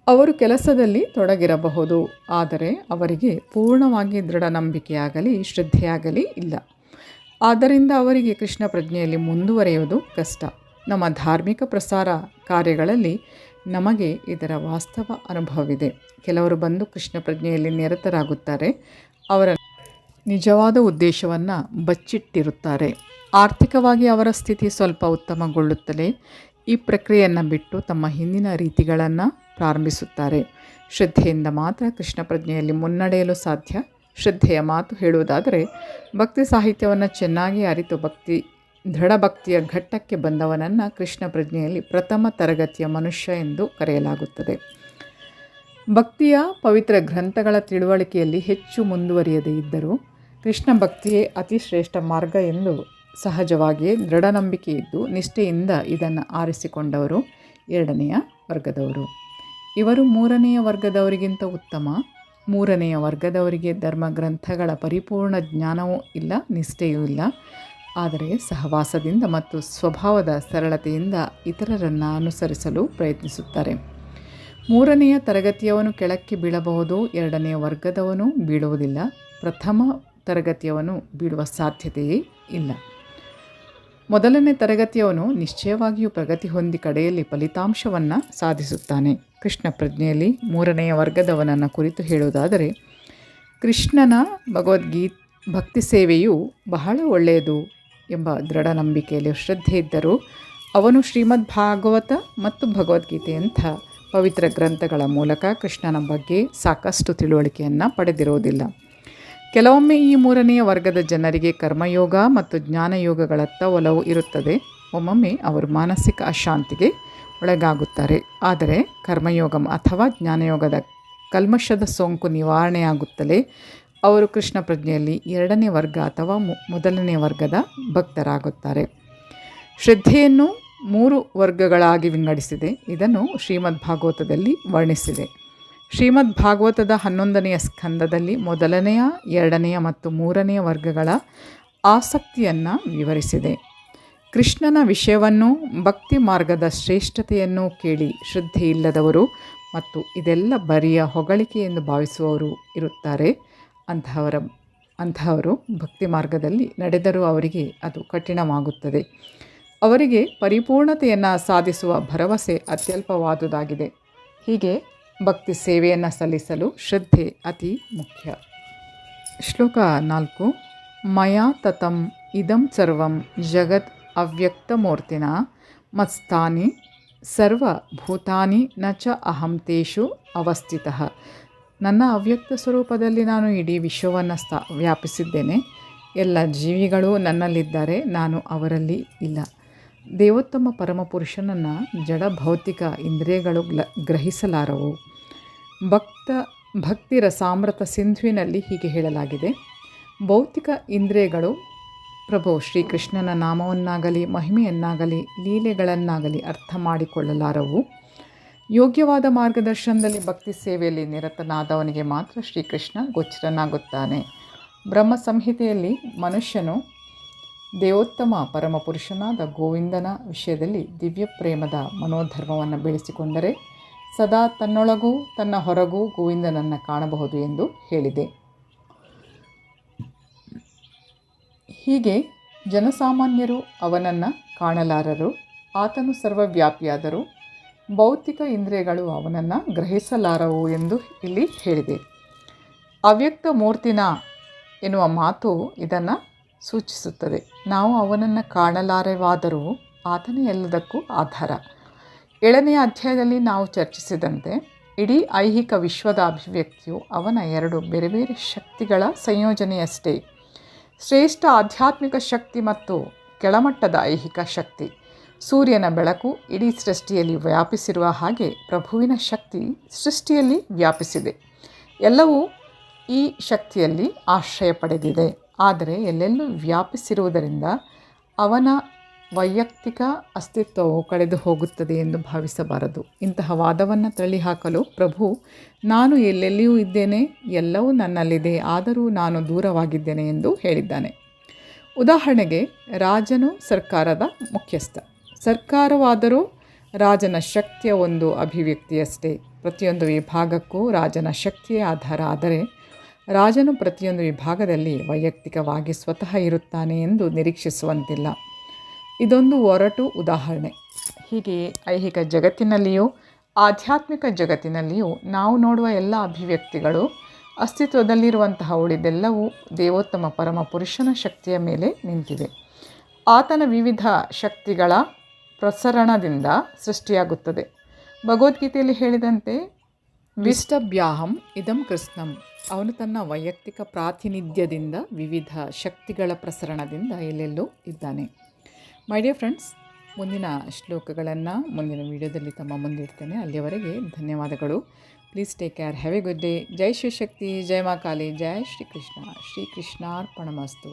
ಅವರು ಕೆಲಸದಲ್ಲಿ ತೊಡಗಿರಬಹುದು, ಆದರೆ ಅವರಿಗೆ ಪೂರ್ಣವಾಗಿ ದೃಢ ನಂಬಿಕೆಯಾಗಲಿ ಶ್ರದ್ಧೆಯಾಗಲಿ ಇಲ್ಲ. ಆದ್ದರಿಂದ ಅವರಿಗೆ ಕೃಷ್ಣ ಪ್ರಜ್ಞೆಯಲ್ಲಿ ಮುಂದುವರಿಯುವುದು ಕಷ್ಟ. ನಮ್ಮ ಧಾರ್ಮಿಕ ಪ್ರಸಾರ ಕಾರ್ಯಗಳಲ್ಲಿ ನಮಗೆ ಇದರ ವಾಸ್ತವ ಅನುಭವವಿದೆ. ಕೆಲವರು ಬಂದು ಕೃಷ್ಣ ಪ್ರಜ್ಞೆಯಲ್ಲಿ ನಿರತರಾಗುತ್ತಾರೆ. ಅವರ ನಿಜವಾದ ಉದ್ದೇಶವನ್ನು ಬಚ್ಚಿಟ್ಟಿರುತ್ತಾರೆ. ಆರ್ಥಿಕವಾಗಿ ಅವರ ಸ್ಥಿತಿ ಸ್ವಲ್ಪ ಉತ್ತಮಗೊಳ್ಳುತ್ತಲೇ ಈ ಪ್ರಕ್ರಿಯೆಯನ್ನು ಬಿಟ್ಟು ತಮ್ಮ ಹಿಂದಿನ ರೀತಿಗಳನ್ನು ಪ್ರಾರಂಭಿಸುತ್ತಾರೆ. ಶ್ರದ್ಧೆಯಿಂದ ಮಾತ್ರ ಕೃಷ್ಣ ಪ್ರಜ್ಞೆಯಲ್ಲಿ ಮುನ್ನಡೆಯಲು ಸಾಧ್ಯ. ಶ್ರದ್ಧೆಯ ಮಾತು ಹೇಳುವುದಾದರೆ, ಭಕ್ತಿ ಸಾಹಿತ್ಯವನ್ನು ಚೆನ್ನಾಗಿ ಅರಿತು ದೃಢ ಭಕ್ತಿಯ ಘಟ್ಟಕ್ಕೆ ಬಂದವನನ್ನು ಕೃಷ್ಣ ಪ್ರಜ್ಞೆಯಲ್ಲಿ ಪ್ರಥಮ ತರಗತಿಯ ಮನುಷ್ಯ ಎಂದು ಕರೆಯಲಾಗುತ್ತದೆ. ಭಕ್ತಿಯ ಪವಿತ್ರ ಗ್ರಂಥಗಳ ತಿಳುವಳಿಕೆಯಲ್ಲಿ ಹೆಚ್ಚು ಮುಂದುವರಿಯದೇ ಇದ್ದರೂ ಕೃಷ್ಣ ಭಕ್ತಿಯೇ ಅತಿ ಶ್ರೇಷ್ಠ ಮಾರ್ಗ ಎಂದು ಸಹಜವಾಗಿಯೇ ದೃಢ ನಂಬಿಕೆ ಇದ್ದು ನಿಷ್ಠೆಯಿಂದ ಇದನ್ನು ಆರಿಸಿಕೊಂಡವರು 2ನೆಯ ವರ್ಗದವರು. ಇವರು 3ನೆಯ ವರ್ಗದವರಿಗಿಂತ ಉತ್ತಮ. 3ನೆಯ ವರ್ಗದವರಿಗೆ ಧರ್ಮಗ್ರಂಥಗಳ ಪರಿಪೂರ್ಣ ಜ್ಞಾನವೂ ಇಲ್ಲ, ನಿಷ್ಠೆಯೂ ಇಲ್ಲ. ಆದರೆ ಸಹವಾಸದಿಂದ ಮತ್ತು ಸ್ವಭಾವದ ಸರಳತೆಯಿಂದ ಇತರರನ್ನು ಅನುಸರಿಸಲು ಪ್ರಯತ್ನಿಸುತ್ತಾರೆ. 3ನೆಯ ತರಗತಿಯವನು ಕೆಳಕ್ಕೆ ಬೀಳಬಹುದು, 2ನೆಯ ವರ್ಗದವನು ಬೀಳುವುದಿಲ್ಲ, ಪ್ರಥಮ ತರಗತಿಯವನು ಬೀಳುವ ಸಾಧ್ಯತೆಯೇ ಇಲ್ಲ. ಮೊದಲನೇ ತರಗತಿಯವನು ನಿಶ್ಚಯವಾಗಿಯೂ ಪ್ರಗತಿ ಹೊಂದಿ ಕಡೆಯಲ್ಲಿ ಫಲಿತಾಂಶವನ್ನು ಸಾಧಿಸುತ್ತಾನೆ. ಕೃಷ್ಣ ಪ್ರಜ್ಞೆಯಲ್ಲಿ ಮೂರನೆಯ ವರ್ಗದವನನ್ನು ಕುರಿತು ಹೇಳುವುದಾದರೆ, ಕೃಷ್ಣನ ಭಕ್ತಿ ಸೇವೆಯು ಬಹಳ ಒಳ್ಳೆಯದು ಎಂಬ ದೃಢ ನಂಬಿಕೆಯಲ್ಲಿ ಶ್ರದ್ಧೆ ಇದ್ದರೂ ಅವನು ಶ್ರೀಮದ್ ಭಾಗವತ ಮತ್ತು ಭಗವದ್ಗೀತೆಯಂಥ ಪವಿತ್ರ ಗ್ರಂಥಗಳ ಮೂಲಕ ಕೃಷ್ಣನ ಬಗ್ಗೆ ಸಾಕಷ್ಟು ತಿಳುವಳಿಕೆಯನ್ನು ಪಡೆದಿರುವುದಿಲ್ಲ. ಕೆಲವೊಮ್ಮೆ ಈ ಮೂರನೆಯ ವರ್ಗದ ಜನರಿಗೆ ಕರ್ಮಯೋಗ ಮತ್ತು ಜ್ಞಾನಯೋಗಗಳತ್ತ ಒಲವು ಇರುತ್ತದೆ. ಒಮ್ಮೊಮ್ಮೆ ಅವರು ಮಾನಸಿಕ ಅಶಾಂತಿಗೆ ಒಳಗಾಗುತ್ತಾರೆ. ಆದರೆ ಕರ್ಮಯೋಗ ಅಥವಾ ಜ್ಞಾನಯೋಗದ ಕಲ್ಮಶದ ಸೋಂಕು ನಿವಾರಣೆಯಾಗುತ್ತಲೇ ಅವರು ಕೃಷ್ಣ ಪ್ರಜ್ಞೆಯಲ್ಲಿ ಎರಡನೇ ವರ್ಗ ಅಥವಾ ಮೊದಲನೇ ವರ್ಗದ ಭಕ್ತರಾಗುತ್ತಾರೆ. ಶ್ರದ್ಧೆಯನ್ನು 3 ವರ್ಗಗಳಾಗಿ ವಿಂಗಡಿಸಿದೆ. ಇದನ್ನು ಶ್ರೀಮದ್ ಭಾಗವತದಲ್ಲಿ ವರ್ಣಿಸಿದೆ. ಶ್ರೀಮದ್ ಭಾಗವತದ 11ನೆಯ ಸ್ಕಂದದಲ್ಲಿ ಮೊದಲನೆಯ, 2ನೆಯ ಮತ್ತು 3ನೆಯ ವರ್ಗಗಳ ಆಸಕ್ತಿಯನ್ನು ವಿವರಿಸಿದೆ. ಕೃಷ್ಣನ ವಿಷಯವನ್ನು, ಭಕ್ತಿ ಮಾರ್ಗದ ಶ್ರೇಷ್ಠತೆಯನ್ನು ಕೇಳಿ ಶ್ರದ್ಧೆಯಿಲ್ಲದವರು ಮತ್ತು ಇದೆಲ್ಲ ಬರಿಯ ಹೊಗಳಿಕೆ ಎಂದು ಭಾವಿಸುವವರು ಇರುತ್ತಾರೆ. ಅಂತಹವರು ಭಕ್ತಿ ಮಾರ್ಗದಲ್ಲಿ ನಡೆದರೂ ಅವರಿಗೆ ಅದು ಕಠಿಣವಾಗುತ್ತದೆ. ಅವರಿಗೆ ಪರಿಪೂರ್ಣತೆಯನ್ನು ಸಾಧಿಸುವ ಭರವಸೆ ಅತ್ಯಲ್ಪವಾದುದಾಗಿದೆ. ಹೀಗೆ ಭಕ್ತಿ ಸೇವೆಯನ್ನು ಸಲ್ಲಿಸಲು ಶ್ರದ್ಧೆ ಅತಿ ಮುಖ್ಯ. ಶ್ಲೋಕ 4. ಮಯಾ ತತಂ ಇದಂ ಸರ್ವಂ ಜಗತ್ ಅವ್ಯಕ್ತಮೂರ್ತಿನ ಮತ್ಸ್ಥಾನಿ ಸರ್ವಭೂತಾನಿ ನ ಚ ಅಹಂ ತೇಷು ಅವಸ್ಥಿತಃ. ನನ್ನ ಅವ್ಯಕ್ತ ಸ್ವರೂಪದಲ್ಲಿ ನಾನು ಇಡೀ ವಿಶ್ವವನ್ನು ವ್ಯಾಪಿಸಿದ್ದೇನೆ. ಎಲ್ಲ ಜೀವಿಗಳು ನನ್ನಲ್ಲಿದ್ದಾರೆ, ನಾನು ಅವರಲ್ಲಿ ಇಲ್ಲ. ದೇವೋತ್ತಮ ಪರಮಪುರುಷನನ್ನು ಜಡ ಭೌತಿಕ ಇಂದ್ರಿಯಗಳು ಗ್ರಹಿಸಲಾರವು. ಭಕ್ತಿ ರಸಾಮೃತ ಸಿಂಧುವಿನಲ್ಲಿ ಹೀಗೆ ಹೇಳಲಾಗಿದೆ, ಭೌತಿಕ ಇಂದ್ರಿಯಗಳು ಪ್ರಭು ಶ್ರೀಕೃಷ್ಣನ ನಾಮವನ್ನಾಗಲಿ ಮಹಿಮೆಯನ್ನಾಗಲಿ ಲೀಲೆಗಳನ್ನಾಗಲಿ ಅರ್ಥ ಮಾಡಿಕೊಳ್ಳಲಾರವು. ಯೋಗ್ಯವಾದ ಮಾರ್ಗದರ್ಶನದಲ್ಲಿ ಭಕ್ತಿ ಸೇವೆಯಲ್ಲಿ ನಿರತನಾದವನಿಗೆ ಮಾತ್ರ ಶ್ರೀಕೃಷ್ಣ ಗೋಚರನಾಗುತ್ತಾನೆ. ಬ್ರಹ್ಮ ಸಂಹಿತೆಯಲ್ಲಿ ಮನುಷ್ಯನು ದೇವೋತ್ತಮ ಪರಮಪುರುಷನಾದ ಗೋವಿಂದನ ವಿಷಯದಲ್ಲಿ ದಿವ್ಯ ಪ್ರೇಮದ ಮನೋಧರ್ಮವನ್ನು ಬೆಳೆಸಿಕೊಂಡರೆ ಸದಾ ತನ್ನೊಳಗೂ ತನ್ನ ಹೊರಗೂ ಗೋವಿಂದನನ್ನು ಕಾಣಬಹುದು ಎಂದು ಹೇಳಿದೆ. ಹೀಗೆ ಜನಸಾಮಾನ್ಯರು ಅವನನ್ನು ಕಾಣಲಾರರು. ಆತನು ಸರ್ವವ್ಯಾಪಿಯಾದರೂ ಭೌತಿಕ ಇಂದ್ರಿಯಗಳು ಅವನನ್ನು ಗ್ರಹಿಸಲಾರವು ಎಂದು ಇಲ್ಲಿ ಹೇಳಿದೆ. ಅವ್ಯಕ್ತ ಮೂರ್ತಿನ ಎನ್ನುವ ಮಾತು ಇದನ್ನು ಸೂಚಿಸುತ್ತದೆ. ನಾವು ಅವನನ್ನು ಕಾಣಲಾರವಾದರೂ ಆತನೇ ಎಲ್ಲದಕ್ಕೂ ಆಧಾರ. 7ನೆಯ ಅಧ್ಯಾಯದಲ್ಲಿ ನಾವು ಚರ್ಚಿಸಿದಂತೆ ಇಡೀ ಐಹಿಕ ವಿಶ್ವದ ಅಭಿವ್ಯಕ್ತಿಯು ಅವನ 2 ಬೇರೆ ಬೇರೆ ಶಕ್ತಿಗಳ ಸಂಯೋಜನೆಯಷ್ಟೇ. ಶ್ರೇಷ್ಠ ಆಧ್ಯಾತ್ಮಿಕ ಶಕ್ತಿ ಮತ್ತು ಕೆಳಮಟ್ಟದ ಐಹಿಕ ಶಕ್ತಿ. ಸೂರ್ಯನ ಬೆಳಕು ಇಡೀ ಸೃಷ್ಟಿಯಲ್ಲಿ ವ್ಯಾಪಿಸಿರುವ ಹಾಗೆ ಪ್ರಭುವಿನ ಶಕ್ತಿ ಸೃಷ್ಟಿಯಲ್ಲಿ ವ್ಯಾಪಿಸಿದೆ. ಎಲ್ಲವೂ ಈ ಶಕ್ತಿಯಲ್ಲಿ ಆಶ್ರಯ ಪಡೆದಿದೆ. ಆದರೆ ಎಲ್ಲೆಲ್ಲೂ ವ್ಯಾಪಿಸಿರುವುದರಿಂದ ಅವನ ವೈಯಕ್ತಿಕ ಅಸ್ತಿತ್ವವು ಕಳೆದು ಹೋಗುತ್ತದೆ ಎಂದು ಭಾವಿಸಬಾರದು. ಇಂತಹ ವಾದವನ್ನು ತಳ್ಳಿಹಾಕಲು ಪ್ರಭು, ನಾನು ಎಲ್ಲೆಲ್ಲಿಯೂ ಇದ್ದೇನೆ, ಎಲ್ಲವೂ ನನ್ನಲ್ಲಿದೆ, ಆದರೂ ನಾನು ದೂರವಾಗಿದ್ದೇನೆ ಎಂದು ಹೇಳಿದ್ದಾನೆ. ಉದಾಹರಣೆಗೆ, ರಾಜನು ಸರ್ಕಾರದ ಮುಖ್ಯಸ್ಥ. ಸರ್ಕಾರವಾದರೂ ರಾಜನ ಶಕ್ತಿಯ ಒಂದು ಅಭಿವ್ಯಕ್ತಿಯಷ್ಟೇ. ಪ್ರತಿಯೊಂದು ವಿಭಾಗಕ್ಕೂ ರಾಜನ ಶಕ್ತಿಯೇ ಆಧಾರ. ಆದರೆ ರಾಜನು ಪ್ರತಿಯೊಂದು ವಿಭಾಗದಲ್ಲಿ ವೈಯಕ್ತಿಕವಾಗಿ ಸ್ವತಃ ಇರುತ್ತಾನೆ ಎಂದು ನಿರೀಕ್ಷಿಸುವಂತಿಲ್ಲ. ಇದೊಂದು ಒರಟು ಉದಾಹರಣೆ. ಹೀಗೆಯೇ ಐಹಿಕ ಜಗತ್ತಿನಲ್ಲಿಯೂ ಆಧ್ಯಾತ್ಮಿಕ ಜಗತ್ತಿನಲ್ಲಿಯೂ ನಾವು ನೋಡುವ ಎಲ್ಲ ಅಭಿವ್ಯಕ್ತಿಗಳು ಅಸ್ತಿತ್ವದಲ್ಲಿರುವಂತಹ ಉಳಿದೆಲ್ಲವೂ ದೇವೋತ್ತಮ ಪರಮ ಪುರುಷನ ಶಕ್ತಿಯ ಮೇಲೆ ನಿಂತಿವೆ. ಆತನ ವಿವಿಧ ಶಕ್ತಿಗಳ ಪ್ರಸರಣದಿಂದ ಸೃಷ್ಟಿಯಾಗುತ್ತದೆ. ಭಗವದ್ಗೀತೆಯಲ್ಲಿ ಹೇಳಿದಂತೆ ವಿಷ್ಟಭ್ಯಾಹಂ ಇದಂ ಕೃಷ್ಣಂ. ಅವನು ತನ್ನ ವೈಯಕ್ತಿಕ ಪ್ರಾತಿನಿಧ್ಯದಿಂದ ವಿವಿಧ ಶಕ್ತಿಗಳ ಪ್ರಸರಣದಿಂದ ಎಲ್ಲೆಲ್ಲೂ ಇದ್ದಾನೆ. ಮೈ ಡಿಯರ್ ಫ್ರೆಂಡ್ಸ್, ಮುಂದಿನ ಶ್ಲೋಕಗಳನ್ನು ಮುಂದಿನ ವಿಡಿಯೋದಲ್ಲಿ ತಮ್ಮ ಮುಂದಿಡ್ತೇನೆ. ಅಲ್ಲಿಯವರೆಗೆ ಧನ್ಯವಾದಗಳು. Please take care. Have a good day. ಜೈ ಶಿವಶಕ್ತಿ, ಜೈ ಮಾ ಕಾಳಿ, ಜೈ ಶ್ರೀಕೃಷ್ಣ. ಶ್ರೀಕೃಷ್ಣಾರ್ಪಣಮಸ್ತು.